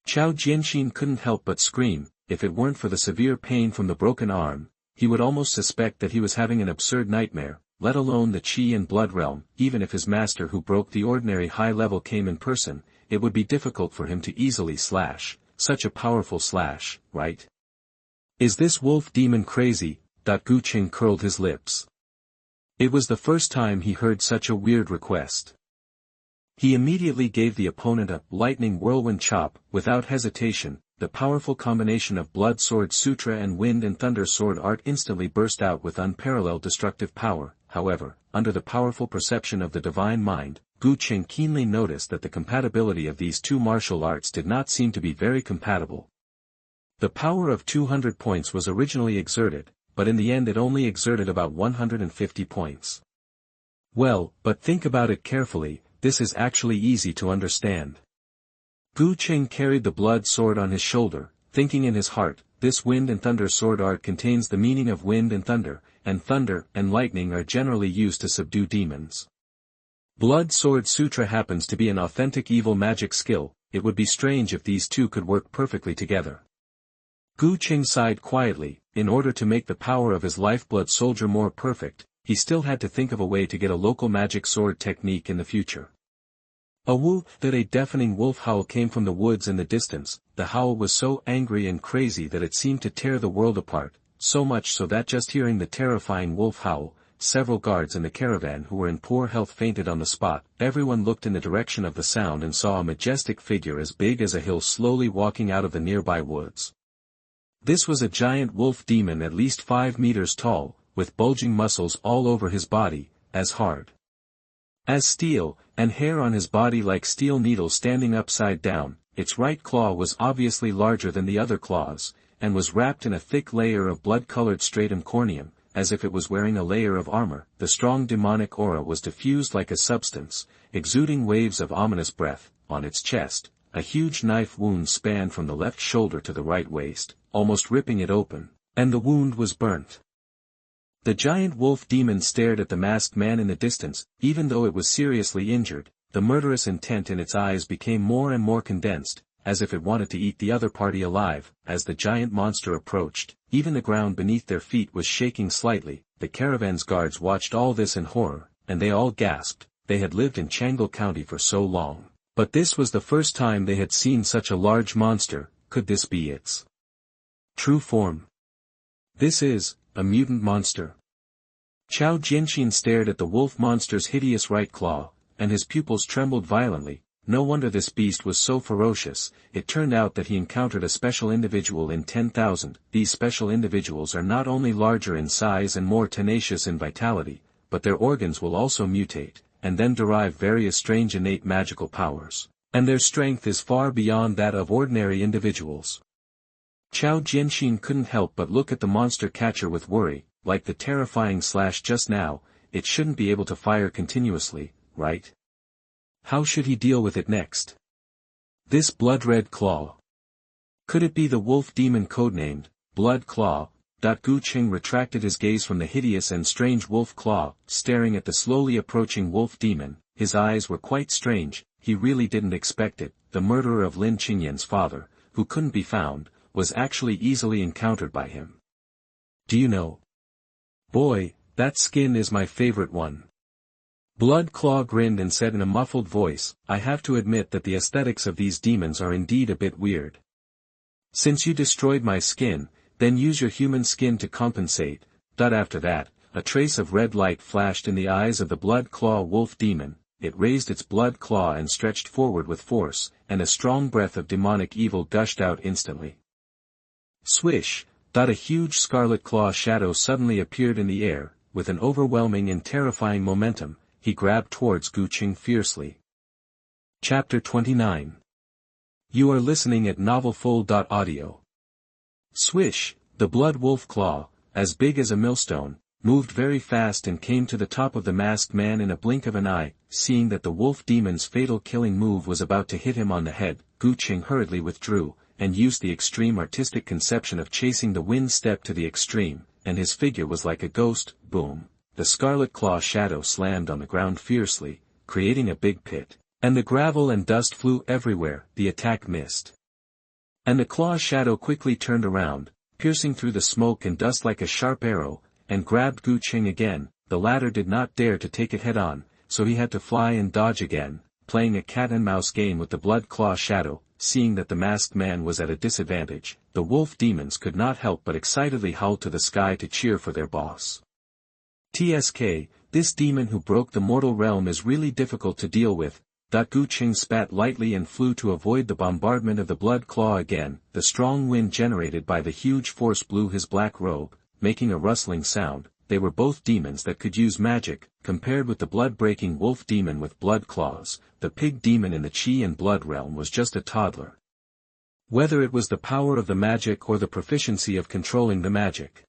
S1: Qiao Jianxin couldn't help but scream. If it weren't for the severe pain from the broken arm, he would almost suspect that he was having an absurd nightmare, let alone the Qi and Blood realm. Even if his master who broke the ordinary high level came in person, it would be difficult for him to easily slash, such a powerful slash, right? Is this wolf demon crazy? Gu Cheng curled his lips. It was the first time he heard such a weird request. He immediately gave the opponent a lightning whirlwind chop. Without hesitation, the powerful combination of blood sword sutra and wind and thunder sword art instantly burst out with unparalleled destructive power. However, under the powerful perception of the divine mind, Gu Cheng keenly noticed that the compatibility of these two martial arts did not seem to be very compatible. The power of 200 points was originally exerted, but in the end it only exerted about 150 points. Well, but think about it carefully, this is actually easy to understand. Gu Cheng carried the blood sword on his shoulder, thinking in his heart, this wind and thunder sword art contains the meaning of wind and thunder and lightning are generally used to subdue demons. Blood Sword Sutra happens to be an authentic evil magic skill, it would be strange if these two could work perfectly together. Gu Cheng sighed quietly, in order to make the power of his lifeblood soldier more perfect, he still had to think of a way to get a local magic sword technique in the future. A deafening wolf howl came from the woods in the distance. The howl was so angry and crazy that it seemed to tear the world apart, so much so that just hearing the terrifying wolf howl, several guards in the caravan who were in poor health fainted on the spot. Everyone looked in the direction of the sound and saw a majestic figure as big as a hill slowly walking out of the nearby woods. This was a giant wolf demon at least 5 meters tall, with bulging muscles all over his body, as hard as steel, and hair on his body like steel needles standing upside down. Its right claw was obviously larger than the other claws, and was wrapped in a thick layer of blood-colored stratum corneum, as if it was wearing a layer of armor. The strong demonic aura was diffused like a substance, exuding waves of ominous breath. On its chest, a huge knife wound spanned from the left shoulder to the right waist, almost ripping it open, and the wound was burnt. The giant wolf demon stared at the masked man in the distance. Even though it was seriously injured, the murderous intent in its eyes became more and more condensed, as if it wanted to eat the other party alive. As the giant monster approached, even the ground beneath their feet was shaking slightly. The caravan's guards watched all this in horror, and they all gasped. They had lived in Changle County for so long, but this was the first time they had seen such a large monster. Could this be its true form? This is a mutant monster. Chao Jianxin stared at the wolf monster's hideous right claw, and his pupils trembled violently. No wonder this beast was so ferocious. It turned out that he encountered a special individual in 10,000. These special individuals are not only larger in size and more tenacious in vitality, but their organs will also mutate, and then derive various strange innate magical powers, and their strength is far beyond that of ordinary individuals. Chao Jianxin couldn't help but look at the monster catcher with worry. Like the terrifying slash just now, it shouldn't be able to fire continuously, right? How should he deal with it next? This blood-red claw. Could it be the wolf demon codenamed Blood Claw? Gu Cheng retracted his gaze from the hideous and strange wolf claw, staring at the slowly approaching wolf demon. His eyes were quite strange. He really didn't expect it. The murderer of Lin Qingyan's father, who couldn't be found, was actually easily encountered by him. Do you know? Boy, that skin is my favorite one. Blood Claw grinned and said in a muffled voice, I have to admit that the aesthetics of these demons are indeed a bit weird. Since you destroyed my skin, then use your human skin to compensate. After that, a trace of red light flashed in the eyes of the Blood Claw wolf demon. It raised its blood claw and stretched forward with force, and a strong breath of demonic evil gushed out instantly. Swish! A huge scarlet claw shadow suddenly appeared in the air. With an overwhelming and terrifying momentum, he grabbed towards Gu Cheng fiercely. Chapter 29. You are listening at novelfull.audio. Swish! The blood wolf claw, as big as a millstone, moved very fast and came to the top of the masked man in a blink of an eye. Seeing that the wolf demon's fatal killing move was about to hit him on the head, Gu Cheng hurriedly withdrew, and used the extreme artistic conception of chasing the wind step to the extreme, and his figure was like a ghost. Boom! The scarlet claw shadow slammed on the ground fiercely, creating a big pit, and the gravel and dust flew everywhere. The attack missed. And the claw shadow quickly turned around, piercing through the smoke and dust like a sharp arrow, and grabbed Gu Cheng again. The latter did not dare to take it head-on, so he had to fly and dodge again, playing a cat-and-mouse game with the blood claw shadow. Seeing that the masked man was at a disadvantage, the wolf demons could not help but excitedly howl to the sky to cheer for their boss. TSK, this demon who broke the mortal realm is really difficult to deal with. Gu Cheng spat lightly and flew to avoid the bombardment of the blood claw again. The strong wind generated by the huge force blew his black robe, making a rustling sound. They were both demons that could use magic. Compared with the blood-breaking wolf demon with blood claws, the pig demon in the chi and blood realm was just a toddler. Whether it was the power of the magic or the proficiency of controlling the magic.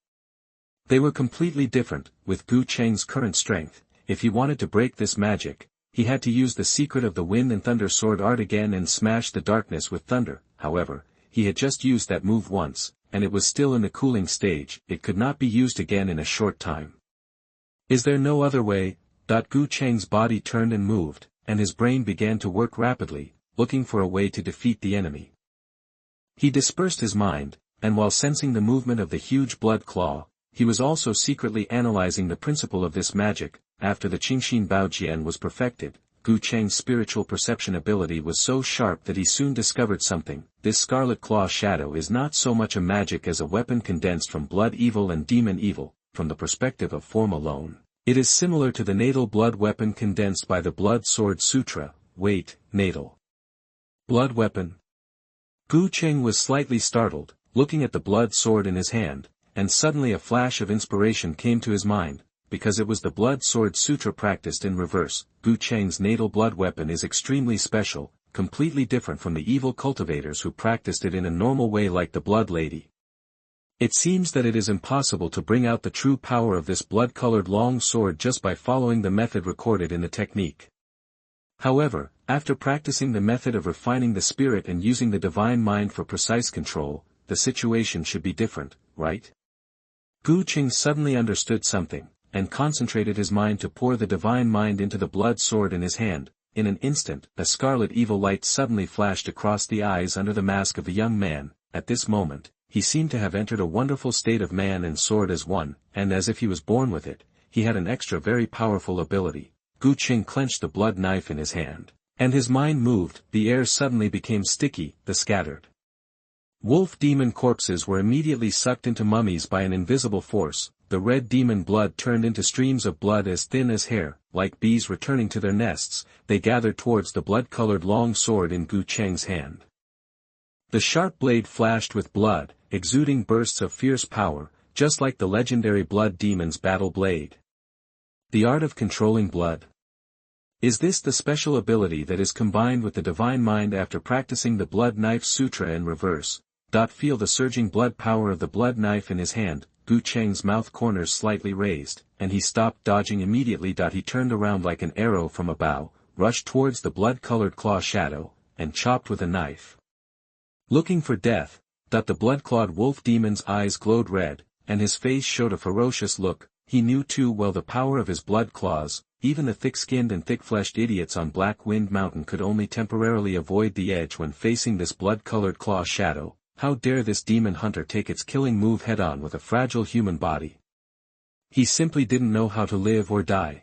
S1: They were completely different. With Gu Cheng's current strength, if he wanted to break this magic, he had to use the secret of the wind and thunder sword art again and smash the darkness with thunder. However, he had just used that move once, and it was still in the cooling stage. It could not be used again in a short time. Is there no other way? Gu Cheng's body turned and moved, and his brain began to work rapidly, looking for a way to defeat the enemy. He dispersed his mind, and while sensing the movement of the huge blood claw, he was also secretly analyzing the principle of this magic. After the Qingxin Baojian was perfected, Gu Cheng's spiritual perception ability was so sharp that he soon discovered something. This scarlet claw shadow is not so much a magic as a weapon condensed from blood evil and demon evil. From the perspective of form alone, it is similar to the natal blood weapon condensed by the Blood Sword Sutra. Wait, natal blood weapon? Gu Cheng was slightly startled, looking at the blood sword in his hand, and suddenly a flash of inspiration came to his mind, because it was the Blood Sword Sutra practiced in reverse. Gu Cheng's natal blood weapon is extremely special, completely different from the evil cultivators who practiced it in a normal way like the Blood Lady. It seems that it is impossible to bring out the true power of this blood-colored long sword just by following the method recorded in the technique. However, after practicing the method of refining the spirit and using the divine mind for precise control, the situation should be different, right? Gu Cheng suddenly understood something, and concentrated his mind to pour the divine mind into the blood sword in his hand. In an instant, a scarlet evil light suddenly flashed across the eyes under the mask of the young man. At this moment, he seemed to have entered a wonderful state of man and sword as one, and as if he was born with it, he had an extra very powerful ability. Gu Cheng clenched the blood knife in his hand, and his mind moved. The air suddenly became sticky. The scattered wolf demon corpses were immediately sucked into mummies by an invisible force. The red demon blood turned into streams of blood as thin as hair. Like bees returning to their nests, they gathered towards the blood-colored long sword in Gu Cheng's hand. The sharp blade flashed with blood, exuding bursts of fierce power, just like the legendary blood demon's battle blade. The art of controlling blood. Is this the special ability that is combined with the divine mind after practicing the blood knife sutra in reverse? Feel the surging blood power of the blood knife in his hand. Gu Cheng's mouth corners slightly raised, and he stopped dodging immediately. He turned around like an arrow from a bow, rushed towards the blood-colored claw shadow, and chopped with a knife. Looking for death, the blood-clawed wolf demon's eyes glowed red, and his face showed a ferocious look. He knew too well the power of his blood claws. Even the thick-skinned and thick-fleshed idiots on Black Wind Mountain could only temporarily avoid the edge when facing this blood-colored claw shadow. How dare this demon hunter take its killing move head-on with a fragile human body? He simply didn't know how to live or die.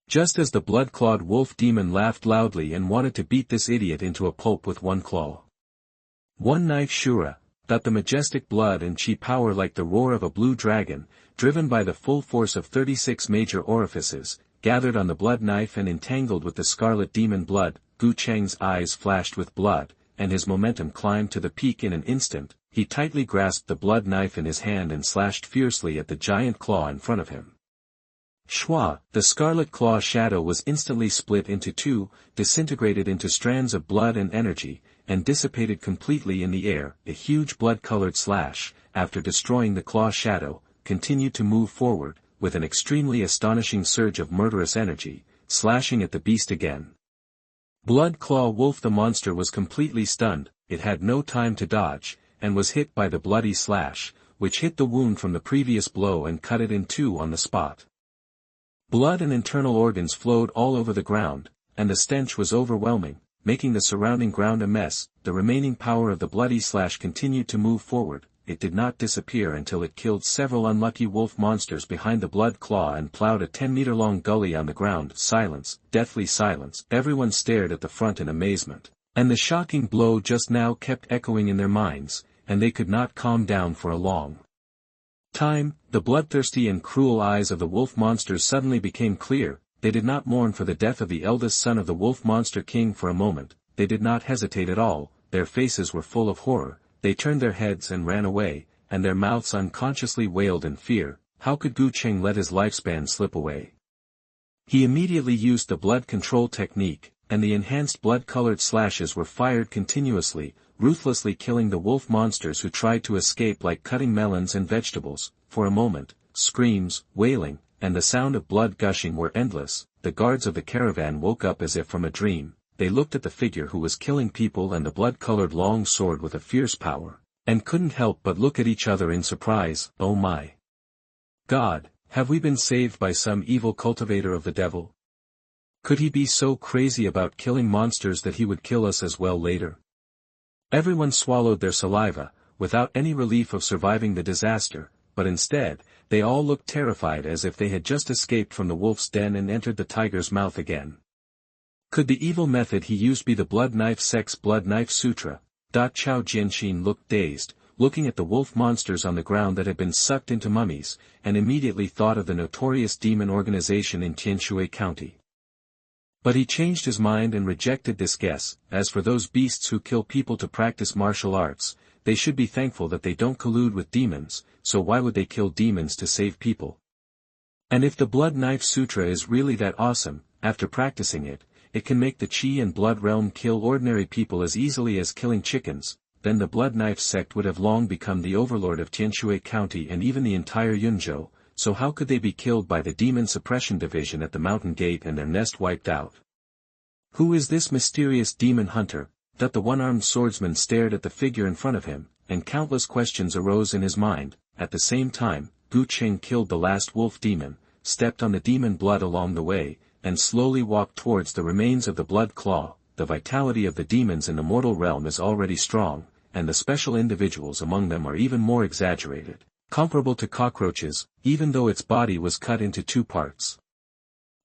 S1: Just as the blood-clawed wolf demon laughed loudly and wanted to beat this idiot into a pulp with one claw. One knife Shura, the majestic blood and chi power like the roar of a blue dragon, driven by the full force of 36 major orifices, gathered on the blood knife and entangled with the scarlet demon blood. Gu Cheng's eyes flashed with blood, and his momentum climbed to the peak in an instant. He tightly grasped the blood knife in his hand and slashed fiercely at the giant claw in front of him. Shwa, the scarlet claw shadow was instantly split into two, disintegrated into strands of blood and energy, and dissipated completely in the air. A huge blood-colored slash, after destroying the claw shadow, continued to move forward, with an extremely astonishing surge of murderous energy, slashing at the beast again. Blood Claw Wolf. The monster was completely stunned. It had no time to dodge, and was hit by the bloody slash, which hit the wound from the previous blow and cut it in two on the spot. Blood and internal organs flowed all over the ground, and the stench was overwhelming, making the surrounding ground a mess. The remaining power of the bloody slash continued to move forward. It did not disappear until it killed several unlucky wolf monsters behind the blood claw and plowed a 10-meter-long gully on the ground. Silence, deathly silence. Everyone stared at the front in amazement, and the shocking blow just now kept echoing in their minds, and they could not calm down for a long time. The bloodthirsty and cruel eyes of the wolf monsters suddenly became clear. They did not mourn for the death of the eldest son of the wolf monster king for a moment. They did not hesitate at all. Their faces were full of horror. They turned their heads and ran away, and their mouths unconsciously wailed in fear. How could Gu Cheng let his lifespan slip away? He immediately used the blood control technique, and the enhanced blood-colored slashes were fired continuously, ruthlessly killing the wolf monsters who tried to escape like cutting melons and vegetables. For a moment, screams, wailing, and the sound of blood gushing were endless. The guards of the caravan woke up as if from a dream. They looked at the figure who was killing people and the blood-colored long sword with a fierce power, and couldn't help but look at each other in surprise. Oh my God, have we been saved by some evil cultivator of the devil? Could he be so crazy about killing monsters that he would kill us as well later? Everyone swallowed their saliva, without any relief of surviving the disaster, but instead, they all looked terrified as if they had just escaped from the wolf's den and entered the tiger's mouth again. Could the evil method he used be the blood knife sex blood knife sutra? Chao Jianxin looked dazed, looking at the wolf monsters on the ground that had been sucked into mummies, and immediately thought of the notorious demon organization in Tianshui County. But he changed his mind and rejected this guess. As for those beasts who kill people to practice martial arts, they should be thankful that they don't collude with demons, so why would they kill demons to save people? And if the blood knife sutra is really that awesome, after practicing it, it can make the chi and blood realm kill ordinary people as easily as killing chickens, then the blood knife sect would have long become the overlord of Tianshui County and even the entire Yunzhou. So how could they be killed by the Demon Suppression Division at the mountain gate and their nest wiped out? Who is this mysterious demon hunter? That the one-armed swordsman stared at the figure in front of him, and countless questions arose in his mind. At the same time, Gu Cheng killed the last wolf demon, stepped on the demon blood along the way, and slowly walked towards the remains of the blood claw. The vitality of the demons in the mortal realm is already strong, and the special individuals among them are even more exaggerated, comparable to cockroaches, even though its body was cut into two parts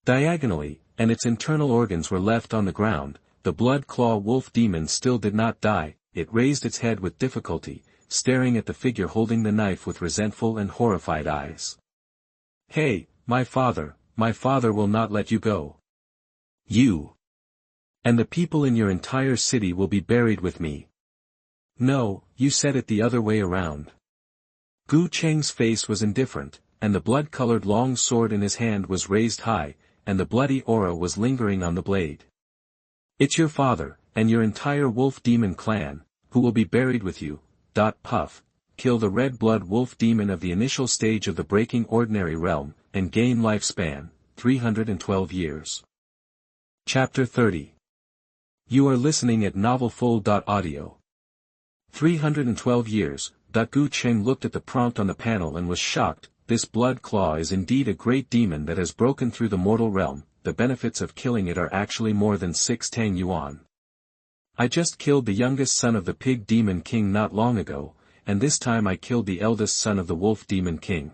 S1: diagonally, and its internal organs were left on the ground. The blood claw wolf demon still did not die. It raised its head with difficulty, staring at the figure holding the knife with resentful and horrified eyes. Hey, my father will not let you go. You and the people in your entire city will be buried with me. No, you said it the other way around. Gu Cheng's face was indifferent, and the blood-colored long sword in his hand was raised high, and the bloody aura was lingering on the blade. It's your father, and your entire wolf demon clan, who will be buried with you. Puff, kill the red blood wolf demon of the initial stage of the breaking ordinary realm, and gain lifespan, 312 years. Chapter 30. You are listening at novelfull.audio. 312 years. Gu Cheng looked at the prompt on the panel and was shocked. This blood claw is indeed a great demon that has broken through the mortal realm. The benefits of killing it are actually more than 6 Tang Yuan. I just killed the youngest son of the pig demon king not long ago, and this time I killed the eldest son of the wolf demon king.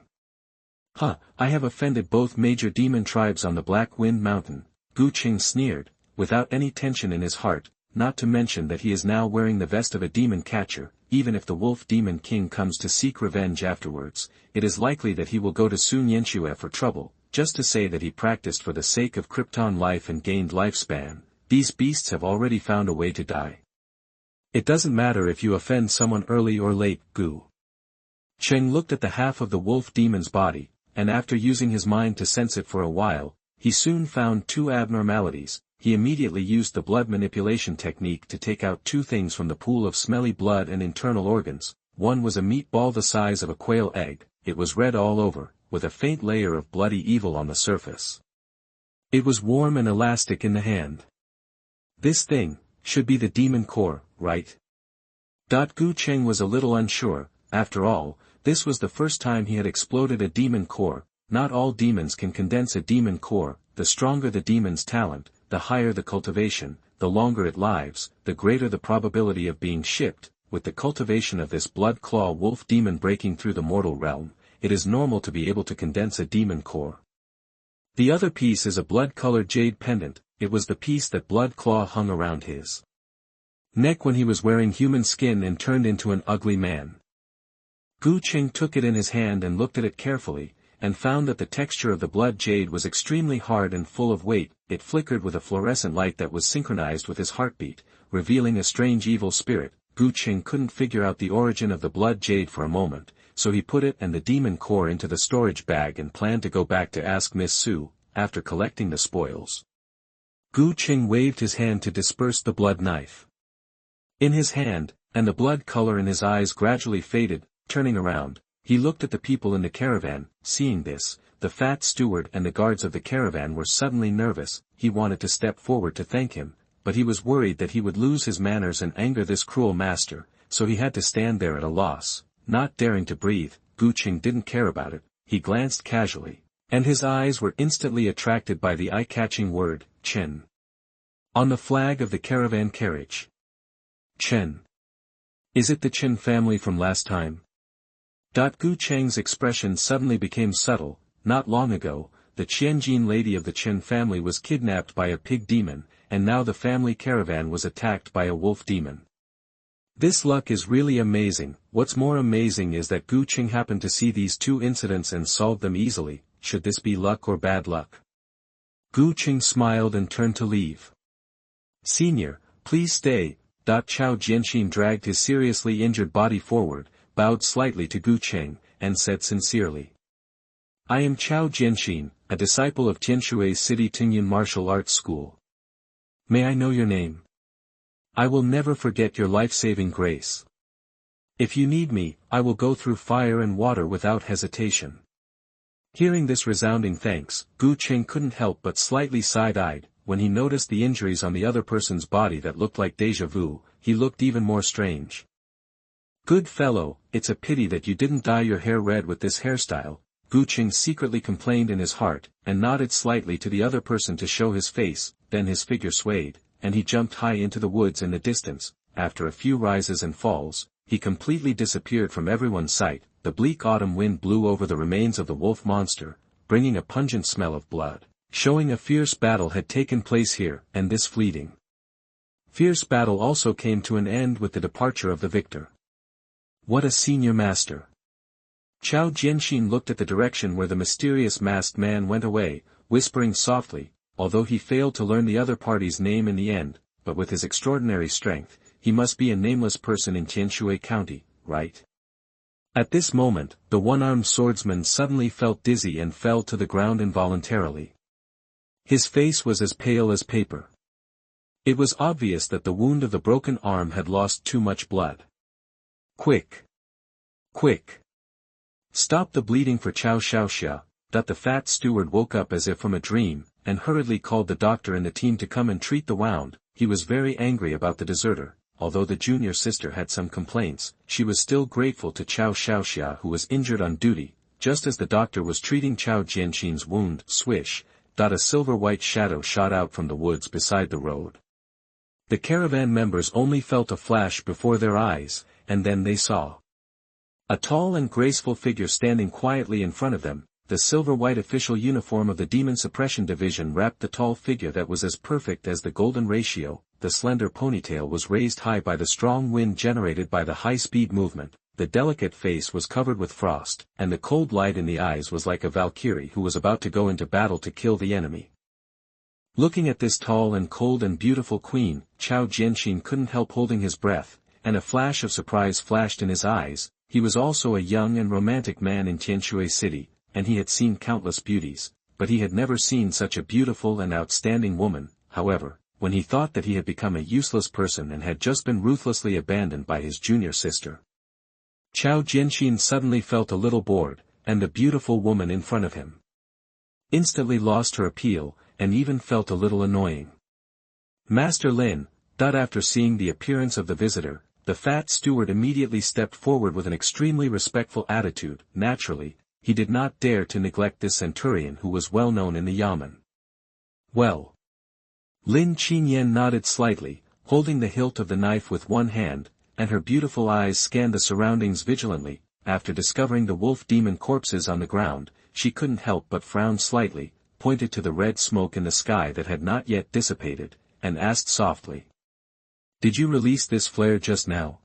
S1: I have offended both major demon tribes on the Black Wind Mountain. Gu Cheng sneered, without any tension in his heart, not to mention that he is now wearing the vest of a demon catcher. Even if the wolf demon king comes to seek revenge afterwards, it is likely that he will go to Sun Yanxue for trouble, just to say that he practiced for the sake of Krypton life and gained lifespan. These beasts have already found a way to die. It doesn't matter if you offend someone early or late. Gu Cheng looked at the half of the wolf demon's body, and after using his mind to sense it for a while, he soon found 2 abnormalities. He immediately used the blood manipulation technique to take out 2 things from the pool of smelly blood and internal organs. One was a meatball the size of a quail egg. It was red all over, with a faint layer of bloody evil on the surface. It was warm and elastic in the hand. This thing should be the demon core, right? Gu Cheng was a little unsure. After all, this was the first time he had exploded a demon core. Not all demons can condense a demon core. The stronger the demon's talent, the higher the cultivation, the longer it lives, the greater the probability of being shipped. With the cultivation of this blood claw wolf demon breaking through the mortal realm, it is normal to be able to condense a demon core. The other piece is a blood-colored jade pendant. It was the piece that blood claw hung around his neck when he was wearing human skin and turned into an ugly man. Gu Cheng took it in his hand and looked at it carefully, and found that the texture of the blood jade was extremely hard and full of weight. It flickered with a fluorescent light that was synchronized with his heartbeat, revealing a strange evil spirit. Gu Cheng couldn't figure out the origin of the blood jade for a moment, so he put it and the demon core into the storage bag and planned to go back to ask Miss Su, after collecting the spoils. Gu Cheng waved his hand to disperse the blood knife. In his hand, and the blood color in his eyes gradually faded. Turning around, he looked at the people in the caravan. Seeing this, the fat steward and the guards of the caravan were suddenly nervous. He wanted to step forward to thank him, but he was worried that he would lose his manners and anger this cruel master, so he had to stand there at a loss, not daring to breathe. Gu Cheng didn't care about it. He glanced casually, and his eyes were instantly attracted by the eye-catching word, Chen, on the flag of the caravan carriage. Chen. Is it the Chen family from last time? Gu Cheng's expression suddenly became subtle. Not long ago, the Tianjin lady of the Chen family was kidnapped by a pig demon, and now the family caravan was attacked by a wolf demon. This luck is really amazing. What's more amazing is that Gu Cheng happened to see these two incidents and solved them easily. Should this be luck or bad luck? Gu Cheng smiled and turned to leave. Senior, please stay. Chao Jianxin dragged his seriously injured body forward, bowed slightly to Gu Cheng, and said sincerely, I am Chao Jianxin, a disciple of Tianshui City Tingyan Martial Arts School. May I know your name? I will never forget your life-saving grace. If you need me, I will go through fire and water without hesitation. Hearing this resounding thanks, Gu Cheng couldn't help but slightly side-eyed. When he noticed the injuries on the other person's body that looked like déjà vu, he looked even more strange. Good fellow, it's a pity that you didn't dye your hair red with this hairstyle, Gu Cheng secretly complained in his heart, and nodded slightly to the other person to show his face. Then his figure swayed, and he jumped high into the woods in the distance. After a few rises and falls, he completely disappeared from everyone's sight. The bleak autumn wind blew over the remains of the wolf monster, bringing a pungent smell of blood, showing a fierce battle had taken place here, and this fleeting fierce battle also came to an end with the departure of the victor. What a senior master! Chao Jianxin looked at the direction where the mysterious masked man went away, whispering softly, although he failed to learn the other party's name in the end, but with his extraordinary strength, he must be a nameless person in Tianshui County, right? At this moment, the one-armed swordsman suddenly felt dizzy and fell to the ground involuntarily. His face was as pale as paper. It was obvious that the wound of the broken arm had lost too much blood. Quick! Quick! Stop the bleeding for Chao Xiaoxia. The fat steward woke up as if from a dream, and hurriedly called the doctor and the team to come and treat the wound. He was very angry about the deserter. Although the junior sister had some complaints, she was still grateful to Chao Xiaoxia who was injured on duty. Just as the doctor was treating Chao Jianxin's wound, swish, a silver-white shadow shot out from the woods beside the road. The caravan members only felt a flash before their eyes, and then they saw a tall and graceful figure standing quietly in front of them. The silver-white official uniform of the Demon Suppression Division wrapped the tall figure that was as perfect as the golden ratio. The slender ponytail was raised high by the strong wind generated by the high-speed movement. The delicate face was covered with frost, and the cold light in the eyes was like a valkyrie who was about to go into battle to kill the enemy. Looking at this tall and cold and beautiful queen, Chao Jianxin couldn't help holding his breath, and a flash of surprise flashed in his eyes. He was also a young and romantic man in Tianshui City, and he had seen countless beauties, but he had never seen such a beautiful and outstanding woman. However, when he thought that he had become a useless person and had just been ruthlessly abandoned by his junior sister, Chao Jianxin suddenly felt a little bored, and the beautiful woman in front of him instantly lost her appeal, and even felt a little annoying. Master Lin, after seeing the appearance of the visitor, the fat steward immediately stepped forward with an extremely respectful attitude. Naturally, he did not dare to neglect this centurion who was well known in the yamen. Well. Lin Qinyan nodded slightly, holding the hilt of the knife with one hand, and her beautiful eyes scanned the surroundings vigilantly. After discovering the wolf demon corpses on the ground, she couldn't help but frown slightly, pointed to the red smoke in the sky that had not yet dissipated, and asked softly, "Did you release this flare just now?"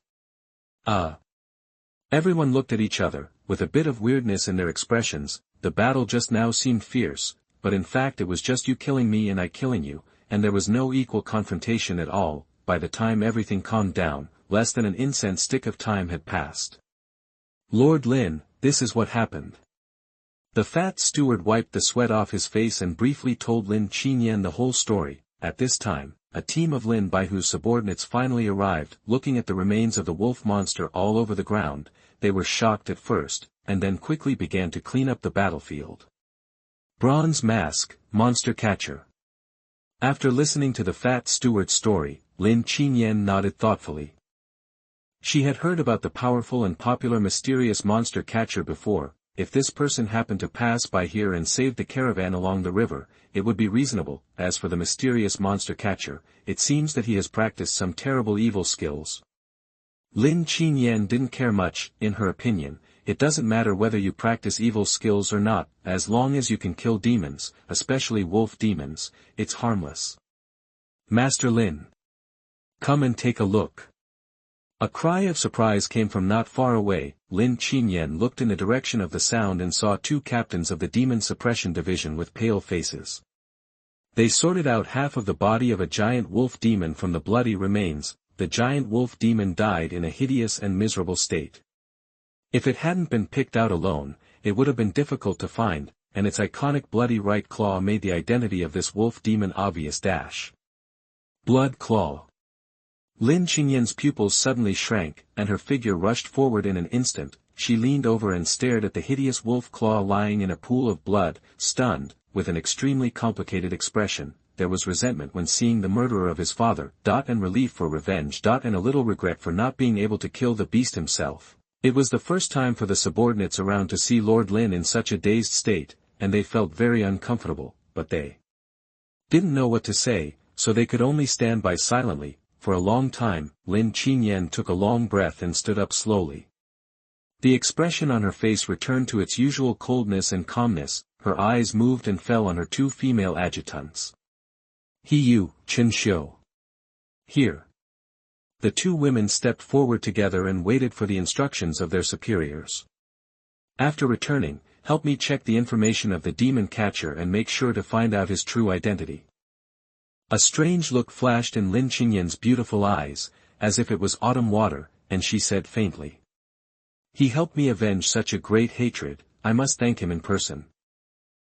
S1: Everyone looked at each other, with a bit of weirdness in their expressions. The battle just now seemed fierce, but in fact it was just you killing me and I killing you, and there was no equal confrontation at all. By the time everything calmed down, less than an incense stick of time had passed. Lord Lin, this is what happened. The fat steward wiped the sweat off his face and briefly told Lin Qinyan the whole story. At this time, a team of Lin Bai whose subordinates finally arrived. Looking at the remains of the wolf monster all over the ground, they were shocked at first, and then quickly began to clean up the battlefield. Bronze Mask, Monster Catcher. After listening to the fat steward's story, Lin Qinyan nodded thoughtfully. She had heard about the powerful and popular mysterious monster catcher before. If this person happened to pass by here and saved the caravan along the river, it would be reasonable. As for the mysterious monster catcher, it seems that he has practiced some terrible evil skills. Lin Qinyan didn't care much. In her opinion, it doesn't matter whether you practice evil skills or not, as long as you can kill demons, especially wolf demons, it's harmless. Master Lin. Come and take a look. A cry of surprise came from not far away. Lin Qinyan looked in the direction of the sound and saw two captains of the Demon Suppression Division with pale faces. They sorted out half of the body of a giant wolf demon from the bloody remains. The giant wolf demon died in a hideous and miserable state. If it hadn't been picked out alone, it would have been difficult to find, and its iconic bloody right claw made the identity of this wolf demon obvious. Blood claw. Lin Qinyan's pupils suddenly shrank, and her figure rushed forward in an instant. She leaned over and stared at the hideous wolf claw lying in a pool of blood, stunned, with an extremely complicated expression. There was resentment when seeing the murderer of his father, and relief for revenge, and a little regret for not being able to kill the beast himself. It was the first time for the subordinates around to see Lord Lin in such a dazed state, and they felt very uncomfortable, but they didn't know what to say, so they could only stand by silently. For a long time, Lin Qinyan took a long breath and stood up slowly. The expression on her face returned to its usual coldness and calmness. Her eyes moved and fell on her two female adjutants. Gu Cheng. Here. The two women stepped forward together and waited for the instructions of their superiors. After returning, help me check the information of the demon catcher and make sure to find out his true identity. A strange look flashed in Lin Qinyan's beautiful eyes, as if it was autumn water, and she said faintly. He helped me avenge such a great hatred, I must thank him in person.